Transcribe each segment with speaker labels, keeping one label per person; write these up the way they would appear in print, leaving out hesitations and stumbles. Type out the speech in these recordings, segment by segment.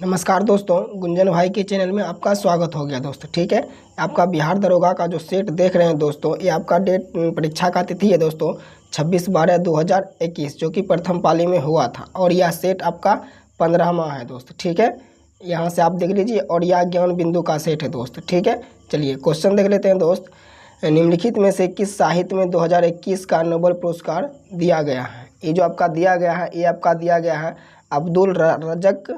Speaker 1: नमस्कार दोस्तों, गुंजन भाई के चैनल में आपका स्वागत हो गया दोस्त। ठीक है, आपका बिहार दरोगा का जो सेट देख रहे हैं दोस्तों, ये आपका डेट परीक्षा का तिथि है दोस्तों 26/12/2021, जो कि प्रथम पाली में हुआ था। और यह सेट आपका 15वां है दोस्त। ठीक है, यहाँ से आप देख लीजिए। और यह ज्ञान बिंदु का सेट है दोस्त। ठीक है, चलिए क्वेश्चन देख लेते हैं दोस्त। निम्नलिखित में से किस साहित्य में 2021 का नोबेल पुरस्कार दिया गया है? ये जो आपका दिया गया है, ये आपका दिया गया है अब्दुल रज़्ज़क़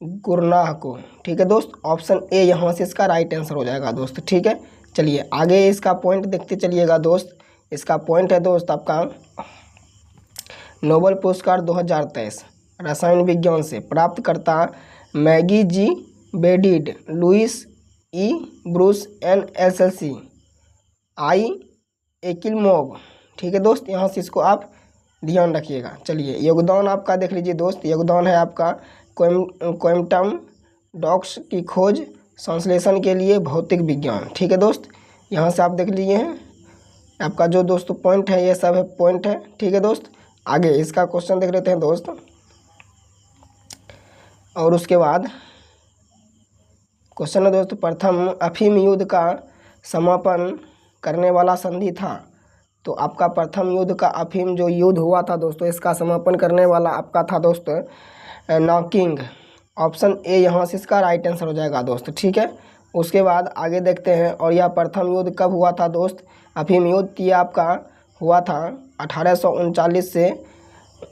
Speaker 1: गुरनाह को। ठीक है दोस्त, ऑप्शन ए यहाँ से इसका राइट आंसर हो जाएगा दोस्त। ठीक है, चलिए आगे इसका पॉइंट देखते चलिएगा दोस्त। इसका पॉइंट है दोस्त आपका नोबेल पुरस्कार 2023 रसायन विज्ञान से प्राप्तकर्ता मैगी जी बेडिड, लुइस ई ब्रूस एन एसएलसी आई एकिलमोव। ठीक है दोस्त, यहाँ से इसको आप ध्यान रखिएगा। चलिए योगदान आपका देख लीजिए दोस्त। योगदान है आपका क्वांटम डॉट्स की खोज संश्लेषण के लिए भौतिक विज्ञान। ठीक है दोस्त, यहाँ से आप देख लीजिए हैं आपका जो दोस्तों पॉइंट है, ये सब है पॉइंट है। ठीक है दोस्त, आगे इसका क्वेश्चन देख लेते हैं दोस्त। और उसके बाद क्वेश्चन है दोस्त, प्रथम अफीम युद्ध का समापन करने वाला संधि था। तो आपका प्रथम युद्ध का अफीम जो युद्ध हुआ था दोस्तों, इसका समापन करने वाला आपका था दोस्त नॉकिंग। ऑप्शन ए यहाँ से इसका राइट आंसर हो जाएगा दोस्त। ठीक है, उसके बाद आगे देखते हैं। और यह प्रथम युद्ध कब हुआ था दोस्त? अफीम युद्ध ये आपका हुआ था 1839 से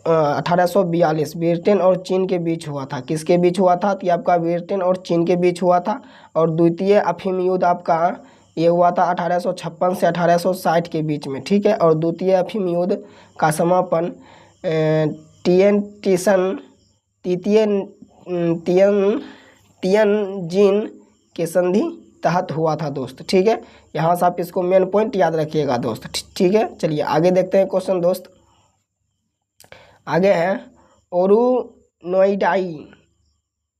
Speaker 1: 1842 ब्रिटेन और चीन के बीच हुआ था। किसके बीच हुआ था? तो ये आपका ब्रिटेन और चीन के बीच हुआ था। और द्वितीय अफीम युद्ध आपका ये हुआ था 1856 से 1860 के बीच में। ठीक है, और द्वितीय अफीम युद्ध का समापन तियानजिन के संधि तहत हुआ था दोस्त। ठीक है, यहाँ से आप इसको मेन पॉइंट याद रखिएगा दोस्त। ठीक है, चलिए आगे देखते हैं क्वेश्चन दोस्त। आगे है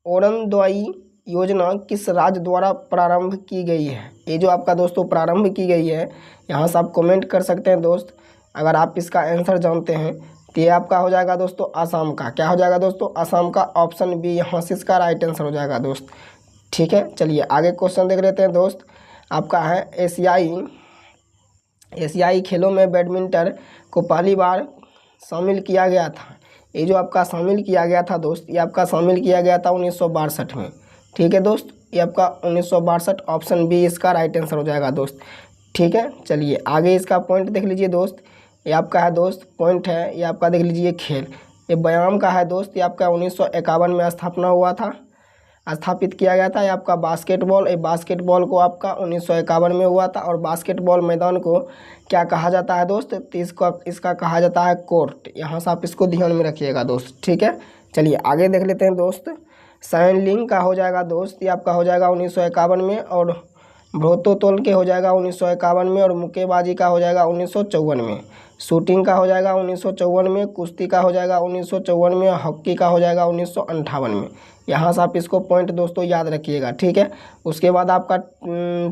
Speaker 1: ओरनदोई योजना किस राज्य द्वारा प्रारंभ की गई है? ये जो आपका दोस्तों प्रारंभ की गई है, यहाँ से आप कमेंट कर सकते हैं दोस्त। अगर आप इसका आंसर जानते हैं तो ये आपका हो जाएगा दोस्तों असम का। क्या हो जाएगा दोस्तों? असम का। ऑप्शन बी यहाँ से इसका राइट आंसर हो जाएगा दोस्त। ठीक है, चलिए आगे क्वेश्चन देख लेते हैं दोस्त। आपका है एशियाई खेलों में बैडमिंटन को पहली बार शामिल किया गया था। ये जो आपका शामिल किया गया था दोस्त, ये आपका शामिल किया गया था 1962 में। ठीक है दोस्त, ये आपका 1962। ऑप्शन बी इसका राइट आंसर हो जाएगा दोस्त। ठीक है, चलिए आगे इसका पॉइंट देख लीजिए दोस्त। ये आपका है दोस्त पॉइंट है, ये आपका देख लीजिए खेल। ये व्यायाम का है दोस्त। ये आपका 1951 में स्थापना हुआ था, स्थापित किया गया था। ये आपका बास्केटबॉल, ये बास्केटबॉल को आपका 1951 में हुआ था। और बास्केटबॉल मैदान को क्या कहा जाता है दोस्त? तो इसका कहा जाता है कोर्ट। यहाँ से आप इसको ध्यान में रखिएगा दोस्त। ठीक है, चलिए आगे देख लेते हैं दोस्त। साइनलिंग का हो जाएगा दोस्त, ये आपका हो जाएगा 1951 में। और भारोत्तोलन के हो जाएगा 1951 में। और मुक्केबाजी का हो जाएगा 1954 में। शूटिंग का हो जाएगा 1954 में। कुश्ती का हो जाएगा 1954 में। हॉकी का हो जाएगा 1958 में। यहाँ से आप इसको पॉइंट दोस्तों याद रखिएगा। ठीक है, उसके बाद आपका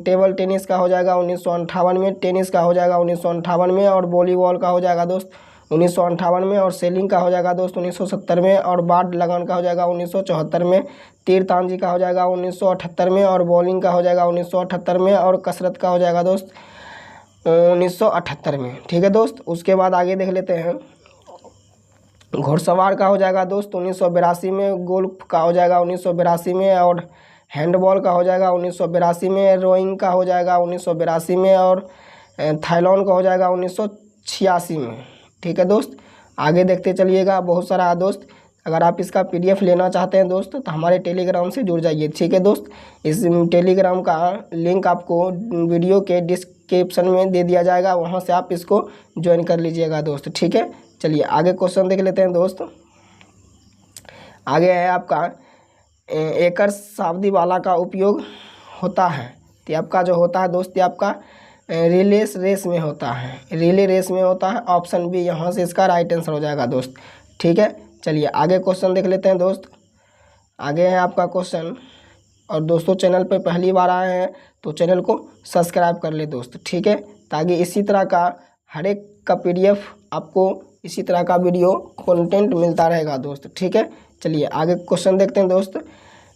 Speaker 1: टेबल टेनिस का हो जाएगा 1958 में। टेनिस का हो जाएगा 1958 में। और वॉलीबॉल का हो जाएगा दोस्त 1958 में। और सेलिंग का हो जाएगा दोस्त 1970 में। और बाढ़ लगान का हो जाएगा 1974 में। तीरंदाजी का हो जाएगा 1978 में। और बॉलिंग का हो जाएगा 1978 में। और कसरत का हो जाएगा दोस्त 1978 में। ठीक है दोस्त, उसके बाद आगे देख लेते हैं। घुड़सवार का हो जाएगा दोस्त 1982 में। गोल्फ का हो जाएगा 1982 में। और हैंडबॉल का हो जाएगा 1982 में। रोइंग का हो जाएगा 1982 में। और थाईलैंड का हो जाएगा 1986 में। ठीक है दोस्त, आगे देखते चलिएगा। बहुत सारा दोस्त, अगर आप इसका PDF लेना चाहते हैं दोस्त तो हमारे टेलीग्राम से जुड़ जाइए। ठीक है दोस्त, इस टेलीग्राम का लिंक आपको वीडियो के डिस्क्रिप्शन में दे दिया जाएगा, वहां से आप इसको ज्वाइन कर लीजिएगा दोस्त। ठीक है, चलिए आगे क्वेश्चन देख लेते हैं दोस्त। आगे है आपका एकड़ शब्दावली वाला का उपयोग होता है। तो आपका जो होता है दोस्त, ये आपका रिले रेस में होता है। रिले रेस में होता है। ऑप्शन बी यहाँ से इसका राइट आंसर हो जाएगा दोस्त। ठीक है, चलिए आगे क्वेश्चन देख लेते हैं दोस्त। आगे है आपका क्वेश्चन। और दोस्तों चैनल पे पहली बार आए हैं तो चैनल को सब्सक्राइब कर ले दोस्त। ठीक है, ताकि इसी तरह का हर एक का PDF आपको इसी तरह का वीडियो कंटेंट मिलता रहेगा दोस्त। ठीक है, चलिए आगे क्वेश्चन देखते हैं दोस्त।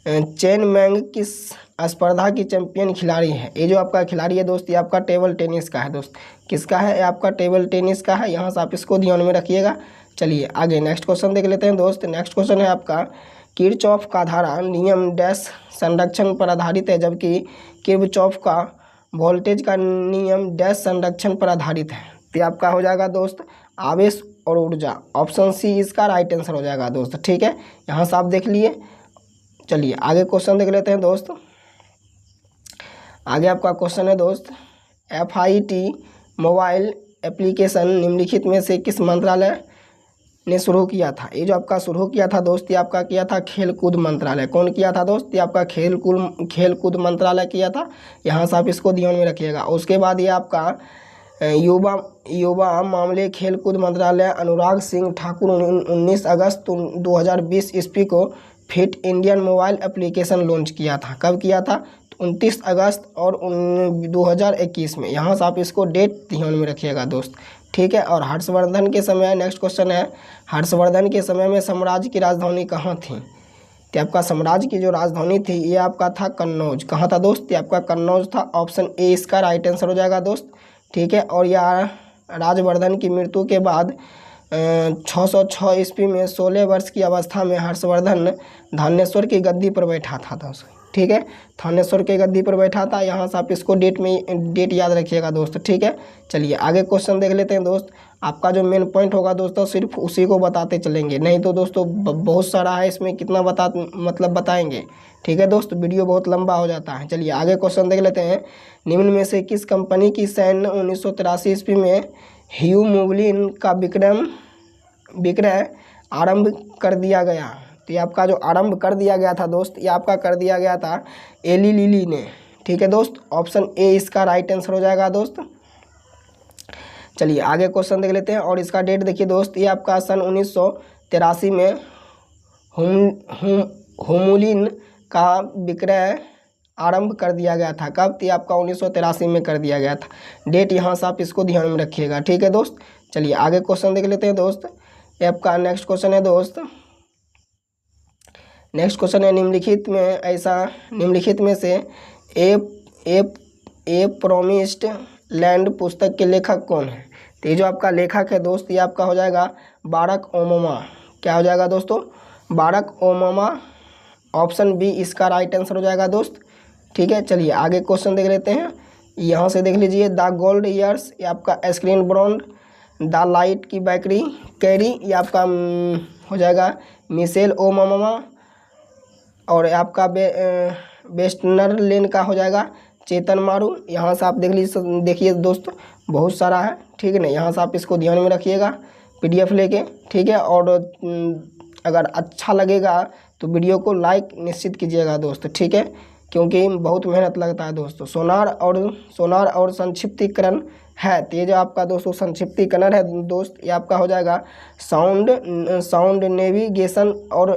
Speaker 1: चेन मैंग किस स्पर्धा की चैंपियन खिलाड़ी है? ये जो आपका खिलाड़ी है दोस्त, ये आपका टेबल टेनिस का है दोस्त। किसका है? आपका टेबल टेनिस का है। यहाँ से आप इसको ध्यान में रखिएगा। चलिए आगे नेक्स्ट क्वेश्चन देख लेते हैं दोस्त। नेक्स्ट क्वेश्चन है आपका, किरचॉफ का धारा नियम डैश संरक्षण पर आधारित है, जबकि किरचॉफ का वोल्टेज का नियम डैश संरक्षण पर आधारित है। तो आपका हो जाएगा दोस्त आवेश और ऊर्जा। ऑप्शन सी इसका राइट आंसर हो जाएगा दोस्त। ठीक है, यहाँ से आप देख लिए। चलिए आगे क्वेश्चन देख लेते हैं दोस्त। आगे आपका क्वेश्चन है दोस्त, FIT मोबाइल एप्लीकेशन निम्नलिखित में से किस मंत्रालय ने शुरू किया था? ये जो आपका शुरू किया था दोस्त, ये आपका किया था खेल कूद मंत्रालय। कौन किया था दोस्त? ये आपका खेल कूद मंत्रालय किया था। यहाँ से आप इसको ध्यान में रखिएगा। उसके बाद ये आपका युवा मामले खेल कूद मंत्रालय अनुराग सिंह ठाकुर 19 अगस्त 2020 ईस्वी को fit Indian mobile application launch किया था। कब किया था? 29 अगस्त और 2021 में। यहाँ से आप इसको डेट ध्यान में रखिएगा दोस्त। ठीक है, और हर्षवर्धन के समय, नेक्स्ट क्वेश्चन है, हर्षवर्धन के समय में साम्राज्य की राजधानी कहाँ थी? तो आपका साम्राज्य की जो राजधानी थी ये आपका था कन्नौज। कहाँ था दोस्त? ये आपका कन्नौज था। ऑप्शन ए इसका राइट आंसर हो जाएगा दोस्त। ठीक है, और यह राजवर्धन की मृत्यु के बाद 606 ईस्वी में 16 वर्ष की अवस्था में हर्षवर्धन थानेश्वर की गद्दी पर बैठा था दोस्त। ठीक है, थानेश्वर के गद्दी पर बैठा था। यहाँ से आप इसको डेट याद रखिएगा दोस्त। ठीक है, चलिए आगे क्वेश्चन देख लेते हैं दोस्त। आपका जो मेन पॉइंट होगा दोस्तों सिर्फ उसी को बताते चलेंगे, नहीं तो दोस्तों बहुत सारा है इसमें, कितना बताएंगे। ठीक है दोस्त, वीडियो बहुत लंबा हो जाता है। चलिए आगे क्वेश्चन देख लेते हैं। निम्न में से किस कंपनी की सैन्य 1983 ईस्वी में ह्यूमोबिलिन का विक्रय आरंभ कर दिया गया? तो ये आपका जो आरंभ कर दिया गया था दोस्त, ये आपका कर दिया गया था एली लिली ने। ठीक है दोस्त, ऑप्शन ए इसका राइट आंसर हो जाएगा दोस्त। चलिए आगे क्वेश्चन देख लेते हैं, और इसका डेट देखिए दोस्त। ये आपका सन 1983 में ह्यूमोबिलिन का विक्रय आरंभ कर दिया गया था। कब? तो आपका 1983 में कर दिया गया था। डेट यहाँ से आप इसको ध्यान में रखिएगा। ठीक है दोस्त, चलिए आगे क्वेश्चन देख लेते हैं दोस्त। ये आपका नेक्स्ट क्वेश्चन है दोस्त। नेक्स्ट क्वेश्चन है, निम्नलिखित में से ए प्रोमिस्ड लैंड पुस्तक के लेखक कौन है? तो ये जो आपका लेखक है दोस्त, ये आपका हो जाएगा बारक ओबामा। क्या हो जाएगा दोस्तों? बारक ओबामा। ऑप्शन बी इसका राइट आंसर हो जाएगा दोस्त। ठीक है, चलिए आगे क्वेश्चन देख लेते हैं। यहाँ से देख लीजिए, द गोल्ड ईयर्स, ये आपका स्क्रीन ब्रॉन्ड, द लाइट की बैकरी कैरी, ये आपका हो जाएगा मिशेल ओबामा, और आपका वेस्टर्न लेन का हो जाएगा चेतन मारू। यहाँ से आप देखिए दोस्त बहुत सारा है। ठीक है ना, यहाँ से आप इसको ध्यान में रखिएगा PDF लेके। ठीक है, और अगर अच्छा लगेगा तो वीडियो को लाइक निश्चित कीजिएगा दोस्त। ठीक है, क्योंकि बहुत मेहनत लगता है दोस्तों। सोनार और संक्षिप्तीकरण है, तो ये जो आपका दोस्तों संक्षिप्तीकरण है दोस्त, ये आपका हो जाएगा साउंड नेविगेशन और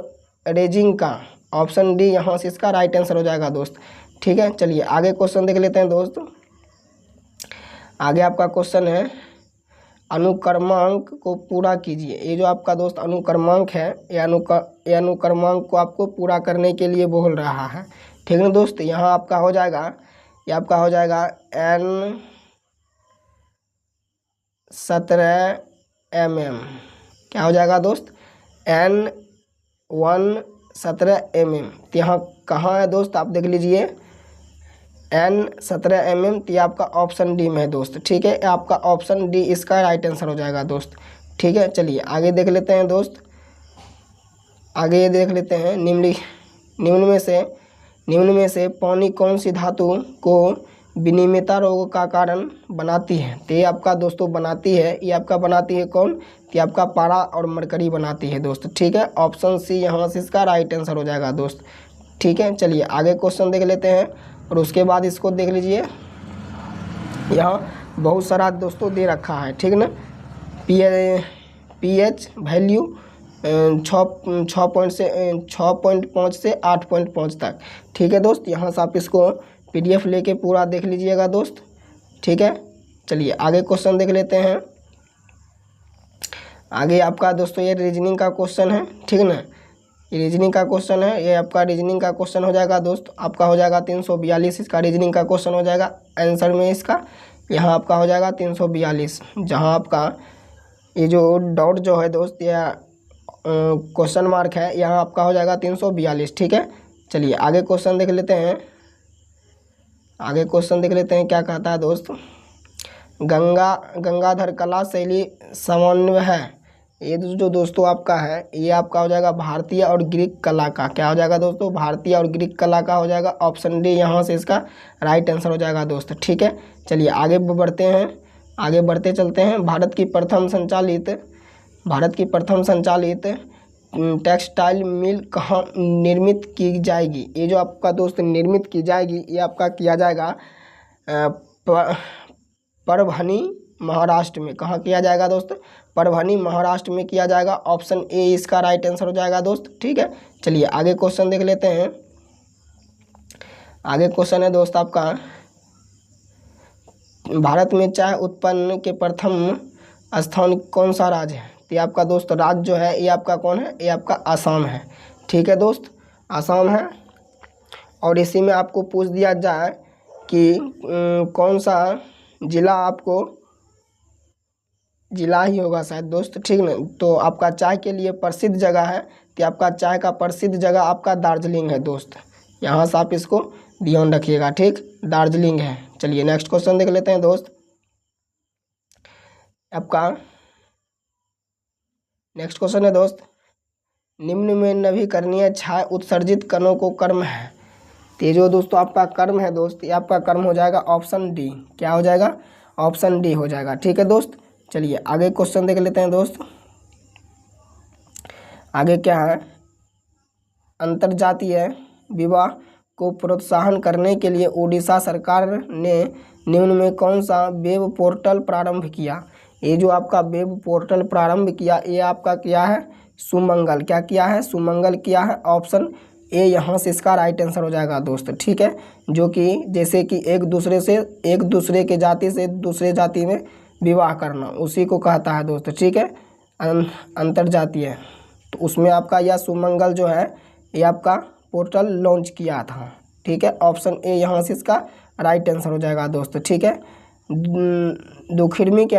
Speaker 1: रेजिंग का। ऑप्शन डी यहाँ से इसका राइट आंसर हो जाएगा दोस्त। ठीक है, चलिए आगे क्वेश्चन देख लेते हैं दोस्त। आगे आपका क्वेश्चन है, अनुक्रमांक को पूरा कीजिए। ये जो आपका दोस्त अनुक्रमांक है, ये अनुक्रमांक को आपको पूरा करने के लिए बोल रहा है। ठीक है ना दोस्त, यहाँ आपका हो जाएगा, ये आपका हो जाएगा N 17 mm। क्या हो जाएगा दोस्त? N 17 mm। तो यहाँ कहाँ है दोस्त? आप देख लीजिए N 17 mm। तो ये आपका ऑप्शन डी में है दोस्त। ठीक है, आपका ऑप्शन डी इसका राइट आंसर हो जाएगा दोस्त। ठीक है, चलिए आगे देख लेते हैं दोस्त। आगे ये देख लेते हैं, निम्न में से पानी कौन सी धातु को विनिमेयता रोग का कारण बनाती है? तो ये आपका दोस्तों बनाती है, ये आपका बनाती है कौन? तो ये आपका पारा और मरकरी बनाती है दोस्त। ठीक है, ऑप्शन सी यहाँ से इसका राइट आंसर हो जाएगा दोस्त। ठीक है, चलिए आगे क्वेश्चन देख लेते हैं, और उसके बाद इसको देख लीजिए। यहाँ बहुत सारा दोस्तों दे रखा है। ठीक ना, pH वैल्यू 6.5 से 8.5 तक। ठीक है दोस्त, यहाँ से आप इसको PDF लेके पूरा देख लीजिएगा दोस्त। ठीक है, चलिए आगे क्वेश्चन देख लेते हैं। आगे आपका दोस्तों ये रीजनिंग का क्वेश्चन है। ठीक ना, ये रीजनिंग का क्वेश्चन है, ये आपका रीजनिंग का क्वेश्चन हो जाएगा दोस्त। आपका हो जाएगा 342, इसका रीजनिंग का क्वेश्चन हो जाएगा आंसर में इसका। यहाँ आपका हो जाएगा 342, जहाँ आपका ये जो डॉट जो है दोस्त या क्वेश्चन मार्क है, यहाँ आपका हो जाएगा 342। ठीक है, चलिए आगे क्वेश्चन देख लेते हैं। आगे क्वेश्चन देख लेते हैं क्या कहता है दोस्त। गंगाधर कला शैली समन्वय है, ये जो दोस्तों आपका है, ये आपका हो जाएगा भारतीय और ग्रीक कला का। क्या हो जाएगा दोस्तों? भारतीय और ग्रीक कला का हो जाएगा। ऑप्शन डी यहाँ से इसका राइट आंसर हो जाएगा दोस्त। ठीक है, चलिए आगे बढ़ते हैं, आगे बढ़ते चलते हैं। भारत की प्रथम संचालित टेक्सटाइल मिल कहाँ निर्मित की जाएगी? ये जो आपका दोस्त निर्मित की जाएगी, ये आपका किया जाएगा परभनी महाराष्ट्र में। कहाँ किया जाएगा दोस्त? परभनी महाराष्ट्र में किया जाएगा। ऑप्शन ए इसका राइट आंसर हो जाएगा दोस्त। ठीक है, चलिए आगे क्वेश्चन देख लेते हैं। आगे क्वेश्चन है दोस्त आपका, भारत में चाय उत्पन्न के प्रथम स्थान कौन सा राज्य है? तो ये आपका दोस्त राज्य जो है, ये आपका कौन है? ये आपका आसाम है। ठीक है दोस्त, आसाम है। और इसी में आपको पूछ दिया जाए कि कौन सा जिला, आपको जिला ही होगा शायद दोस्त, ठीक ना? तो आपका चाय के लिए प्रसिद्ध जगह है, कि आपका चाय का प्रसिद्ध जगह आपका दार्जिलिंग है दोस्त। यहाँ से आप इसको ध्यान रखिएगा। ठीक, दार्जिलिंग है। चलिए नेक्स्ट क्वेश्चन देख लेते हैं दोस्त। आपका नेक्स्ट क्वेश्चन है दोस्त, निम्न में नवीकरणीय छाया उत्सर्जित कणों को कर्म है। तो ये जो दोस्तों आपका कर्म है दोस्त, ये आपका कर्म हो जाएगा ऑप्शन डी। क्या हो जाएगा? ऑप्शन डी हो जाएगा। ठीक है दोस्त, चलिए आगे क्वेश्चन देख लेते हैं दोस्त। आगे क्या है, अंतर्जातीय विवाह को प्रोत्साहन करने के लिए उड़ीसा सरकार ने निम्न में कौन सा वेब पोर्टल प्रारंभ किया? ये जो आपका वेब पोर्टल प्रारंभ किया, ये आपका क्या है? सुमंगल। क्या किया है? सुमंगल किया है। ऑप्शन ए यहाँ से इसका राइट आंसर हो जाएगा दोस्त। ठीक है, जो कि जैसे कि एक दूसरे के जाति से दूसरे जाति में विवाह करना, उसी को कहता है दोस्त। ठीक है, अंतर्जातीय। तो उसमें आपका यह सुमंगल जो है, ये आपका पोर्टल लॉन्च किया था। ठीक है, ऑप्शन ए यहाँ से इसका राइट आंसर हो जाएगा दोस्त। ठीक है, दुखिर्मी के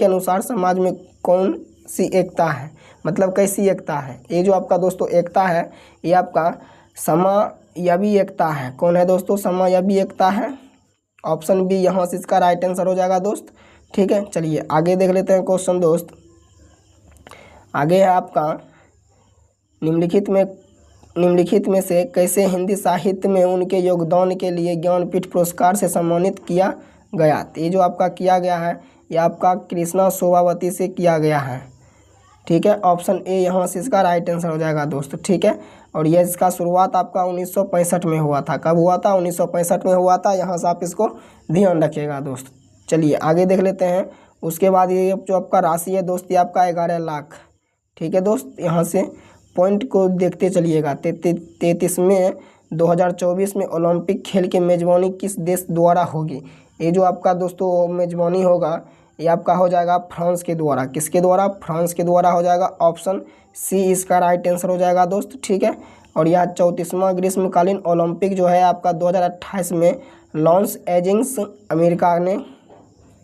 Speaker 1: अनुसार समाज में कौन सी एकता है? मतलब कैसी एकता है? ये जो आपका दोस्तों एकता है, ये आपका समायवी एकता है। कौन है दोस्तों? समायवी एकता है। ऑप्शन बी यहाँ से इसका राइट आंसर हो जाएगा दोस्त। ठीक है, चलिए आगे देख लेते हैं क्वेश्चन दोस्त। आगे है आपका, निम्नलिखित में से कैसे हिंदी साहित्य में उनके योगदान के लिए ज्ञानपीठ पुरस्कार से सम्मानित किया गया? तो ये जो आपका किया गया है, ये आपका कृष्णा शोभावती से किया गया है। ठीक है, ऑप्शन ए यहाँ से इसका राइट आंसर हो जाएगा दोस्त। ठीक है, और ये इसका शुरुआत आपका 1965 में हुआ था। कब हुआ था? 1965 में हुआ था। यहाँ से आप इसको ध्यान रखिएगा दोस्त। चलिए आगे देख लेते हैं। उसके बाद ये जो आपका राशि है दोस्त, ये आपका 11 लाख। ठीक है दोस्त, यहाँ से पॉइंट को देखते चलिएगा। 33वें 2024 में ओलंपिक खेल की मेजबानी किस देश द्वारा होगी? ये जो आपका दोस्तों मेजबानी होगा, ये आपका हो जाएगा फ्रांस के द्वारा। किसके द्वारा? फ्रांस के द्वारा हो जाएगा। ऑप्शन सी इसका राइट आंसर हो जाएगा दोस्त। ठीक है, और यह 34वां ग्रीष्मकालीन ओलंपिक जो है आपका 2028 में लॉस एंजल्स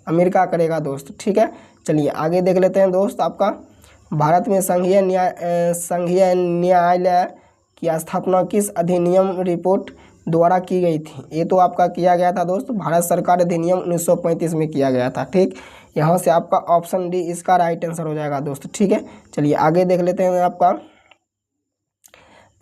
Speaker 1: अमेरिका करेगा दोस्त। ठीक है, चलिए आगे देख लेते हैं दोस्त। आपका भारत में संघीय न्यायालय की स्थापना किस अधिनियम रिपोर्ट द्वारा की गई थी? ये तो आपका किया गया था दोस्त, भारत सरकार अधिनियम 1935 में किया गया था। ठीक, यहाँ से आपका ऑप्शन डी इसका राइट आंसर हो जाएगा दोस्त। ठीक है, चलिए आगे देख लेते हैं। आपका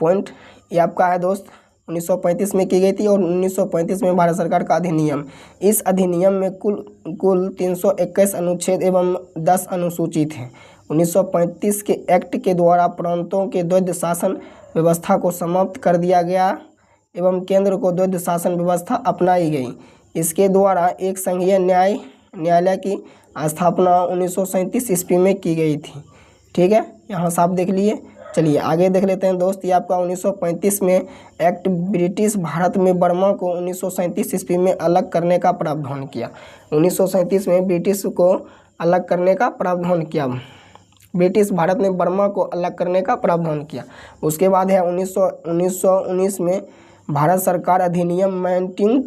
Speaker 1: पॉइंट ये आपका है दोस्त, 1935 में की गई थी और 1935 में भारत सरकार का अधिनियम। इस अधिनियम में कुल 321 अनुच्छेद एवं 10 अनुसूची थे। 1935 के एक्ट के द्वारा प्रांतों के द्वैध शासन व्यवस्था को समाप्त कर दिया गया एवं केंद्र को द्वैध शासन व्यवस्था अपनाई गई। इसके द्वारा एक संघीय न्यायालय की स्थापना 1937 ईस्वी में की गई थी। ठीक है, यहाँ से आप देख लिए। चलिए आगे देख लेते हैं दोस्त। ये आपका 1935 में एक्ट ब्रिटिश भारत में बर्मा को 1937 ईस्वी में अलग करने का प्रावधान किया। 1937 में ब्रिटिश को अलग करने का प्रावधान किया। ब्रिटिश भारत ने बर्मा को अलग करने का प्रावधान किया। उसके बाद है 1919 में भारत सरकार अधिनियम मैन्ट्यून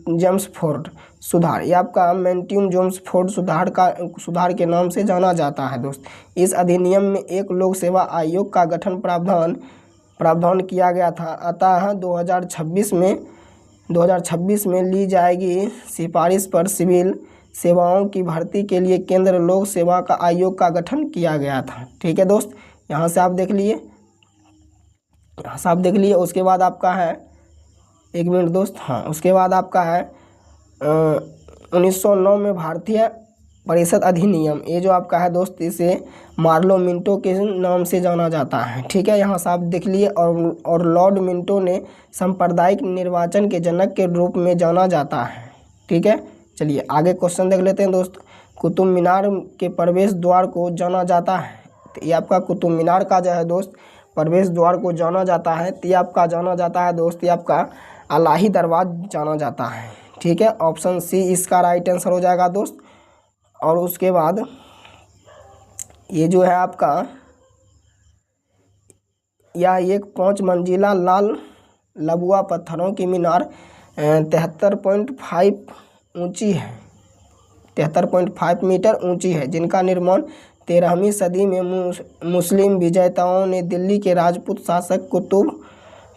Speaker 1: जेम्सफोर्ड सुधार, ये आपका मैन्ट्यून जेम्सफोर्ड सुधार के नाम से जाना जाता है दोस्त। इस अधिनियम में एक लोक सेवा आयोग का गठन प्रावधान किया गया था। अतः 2026 में ली जाएगी सिफारिश पर सिविल सेवाओं की भर्ती के लिए केंद्र लोक सेवा का आयोग का गठन किया गया था। ठीक है दोस्त, यहाँ से आप देख लिए। उसके बाद आपका है, एक मिनट दोस्त, हाँ, उसके बाद आपका है 1909 में भारतीय परिषद अधिनियम, ये जो आपका है दोस्त, इसे मार्लो मिंटो के नाम से जाना जाता है। ठीक है, यहाँ से आप देख लिए। और लॉर्ड मिंटो ने सांप्रदायिक निर्वाचन के जनक के रूप में जाना जाता है। ठीक है, चलिए आगे क्वेश्चन देख लेते हैं दोस्त। कुतुब मीनार के प्रवेश द्वार को जाना जाता है, तो ये आपका कुतुब मीनार का जो है दोस्त प्रवेश द्वार को जाना जाता है, तो ये आपका जाना जाता है दोस्त, ये आपका अलाही दरवाज़ा जाना जाता है। ठीक है, ऑप्शन सी इसका राइट आंसर हो जाएगा दोस्त। और उसके बाद ये जो है आपका यह एक 5 मंजिला लाल लबुआ पत्थरों की मीनार 73.5 ऊंची है, 73.5 मीटर ऊंची है, जिनका निर्माण 13वीं सदी में मुस्लिम विजेताओं ने दिल्ली के राजपूत शासक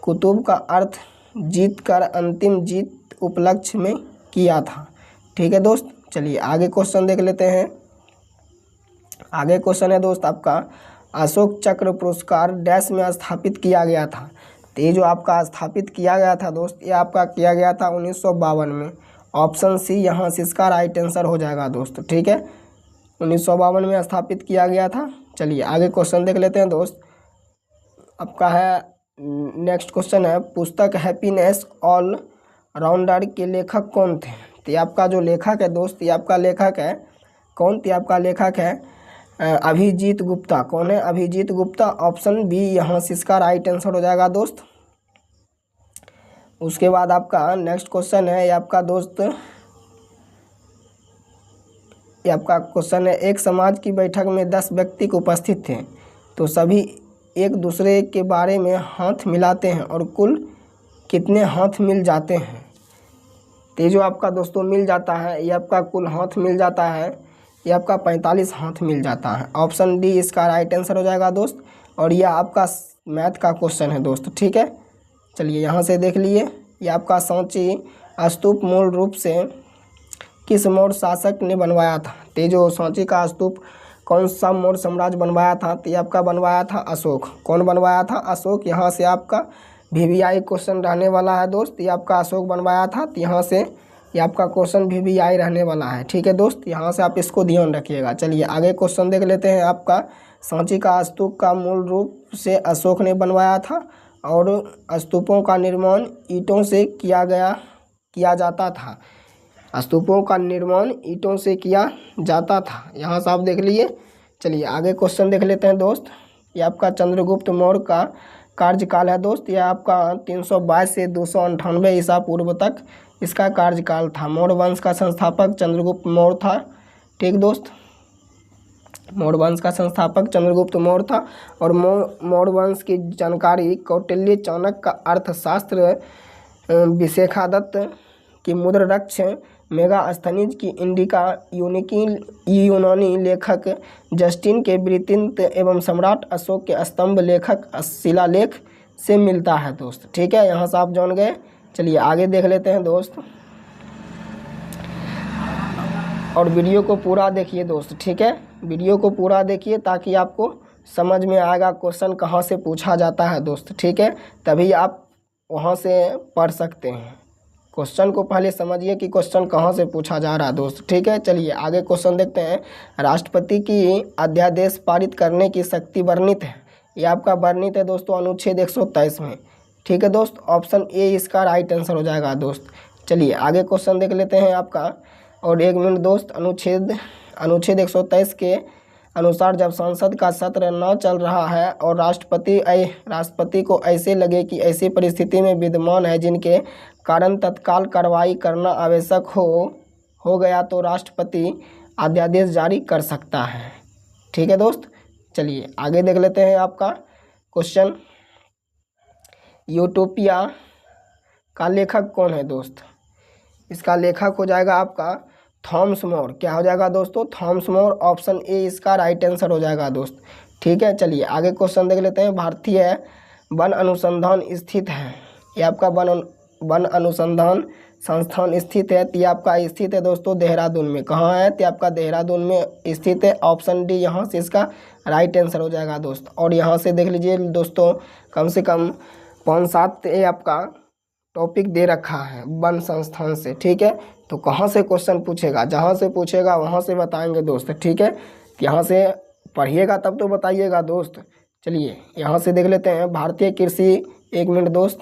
Speaker 1: कुतुब का अर्थ जीत कर अंतिम जीत उपलक्ष्य में किया था। ठीक है दोस्त, चलिए आगे क्वेश्चन देख लेते हैं। आगे क्वेश्चन है दोस्त आपका, अशोक चक्र पुरस्कार डैश में स्थापित किया गया था, तो ये जो आपका स्थापित किया गया था दोस्त, ये आपका किया गया था 1952 में। ऑप्शन सी यहाँ से इसका राइट आंसर हो जाएगा दोस्त। ठीक है, 1952 में स्थापित किया गया था। चलिए आगे क्वेश्चन देख लेते हैं दोस्त। आपका है नेक्स्ट क्वेश्चन है, पुस्तक हैप्पीनेस ऑल राउंडर के लेखक कौन थे? तो ये आपका जो लेखक है दोस्त, ये आपका लेखक है कौन? तो आपका लेखक है अभिजीत गुप्ता। कौन है? अभिजीत गुप्ता। ऑप्शन बी यहाँ से इसका राइट आंसर हो जाएगा दोस्त। उसके बाद आपका नेक्स्ट क्वेश्चन है, ये आपका दोस्त, ये आपका क्वेश्चन है, एक समाज की बैठक में 10 व्यक्ति उपस्थित थे, तो सभी एक दूसरे के बारे में हाथ मिलाते हैं और कुल कितने हाथ मिल जाते हैं? तो ये जो आपका दोस्तों मिल जाता है, ये आपका कुल हाथ मिल जाता है, ये आपका 45 हाथ मिल जाता है। ऑप्शन डी इसका राइट आंसर हो जाएगा दोस्त। और यह आपका मैथ का क्वेश्चन है दोस्त। ठीक है, चलिए यहाँ से देख लिए। ये आपका सांची स्तूप मूल रूप से किस मौर्य शासक ने बनवाया था? तो ये जो सांची का स्तूप कौन सा मौर्य साम्राज्य बनवाया था? तो ये आपका बनवाया था अशोक। कौन बनवाया था? अशोक। यहाँ से आपका VVI क्वेश्चन रहने वाला है दोस्त, ये आपका अशोक बनवाया था, तो यहाँ से ये आपका क्वेश्चन VVI रहने वाला है। ठीक है दोस्त, यहाँ से आप इसको ध्यान रखिएगा। चलिए आगे क्वेश्चन देख लेते हैं। आपका सांची का स्तूप का मूल रूप से अशोक ने बनवाया था और स्तूपों का निर्माण ईंटों से किया जाता था। स्तूपों का निर्माण ईंटों से किया जाता था। यहाँ से आप देख लिए। चलिए आगे क्वेश्चन देख लेते हैं दोस्त। ये आपका चंद्रगुप्त मौर्य का कार्यकाल है दोस्त, यह आपका 322 से 298 ईसा पूर्व तक इसका कार्यकाल था। मौर्य वंश का संस्थापक चंद्रगुप्त मौर्य था। ठीक दोस्त, मौर्य वंश का संस्थापक चंद्रगुप्त मौर्य था। और मौर्य वंश की जानकारी कौटिल्य, चाणक्य का अर्थशास्त्र, विशेखादत्त की मुद्ररक्ष, मेगास्थनीज की इंडिका, यूनानी लेखक जस्टिन के वृत्तांत एवं सम्राट अशोक के स्तंभ लेखक शिलालेख से मिलता है दोस्त। ठीक है, यहाँ से आप जान गए। चलिए आगे देख लेते हैं दोस्त, और वीडियो को पूरा देखिए दोस्त। ठीक है, वीडियो को पूरा देखिए ताकि आपको समझ में आएगा क्वेश्चन कहाँ से पूछा जाता है दोस्त। ठीक है, तभी आप वहाँ से पढ़ सकते हैं। क्वेश्चन को पहले समझिए कि क्वेश्चन कहाँ से पूछा जा रहा है दोस्त। ठीक है, चलिए आगे क्वेश्चन देखते हैं। राष्ट्रपति की अध्यादेश पारित करने की शक्ति वर्णित है, ये आपका वर्णित है दोस्तों अनुच्छेद 123 में। ठीक है दोस्त, ऑप्शन ए इसका राइट आंसर हो जाएगा दोस्त। चलिए आगे क्वेश्चन देख लेते हैं आपका। और एक मिनट दोस्त, अनुच्छेद 123 के अनुसार जब संसद का सत्र न चल रहा है और राष्ट्रपति को ऐसे लगे कि ऐसी परिस्थिति में विद्यमान है जिनके कारण तत्काल कार्रवाई करना आवश्यक हो गया, तो राष्ट्रपति अध्यादेश जारी कर सकता है। ठीक है दोस्त, चलिए आगे देख लेते हैं आपका क्वेश्चन। यूटोपिया का लेखक कौन है दोस्त? इसका लेखक हो जाएगा आपका थॉमस मोर। क्या हो जाएगा दोस्तों? Thomas More. ऑप्शन ए इसका राइट आंसर हो जाएगा दोस्त। ठीक है, चलिए आगे क्वेश्चन देख लेते हैं। भारतीय वन अनुसंधान स्थित है, ये आपका वन अनुसंधान संस्थान स्थित है, तो ये आपका स्थित है दोस्तों देहरादून में। कहाँ है? तो आपका देहरादून में स्थित है। ऑप्शन डी यहाँ से इसका राइट आंसर हो जाएगा दोस्त। और यहाँ से देख लीजिए दोस्तों, कम से कम 5-7 ये आपका टॉपिक दे रखा है वन संस्थान से। ठीक है, तो कहाँ से क्वेश्चन पूछेगा? जहाँ से पूछेगा वहाँ से बताएंगे दोस्त। ठीक है, यहाँ से पढ़िएगा तब तो बताइएगा दोस्त। चलिए यहाँ से देख लेते हैं। भारतीय कृषि, एक मिनट दोस्त,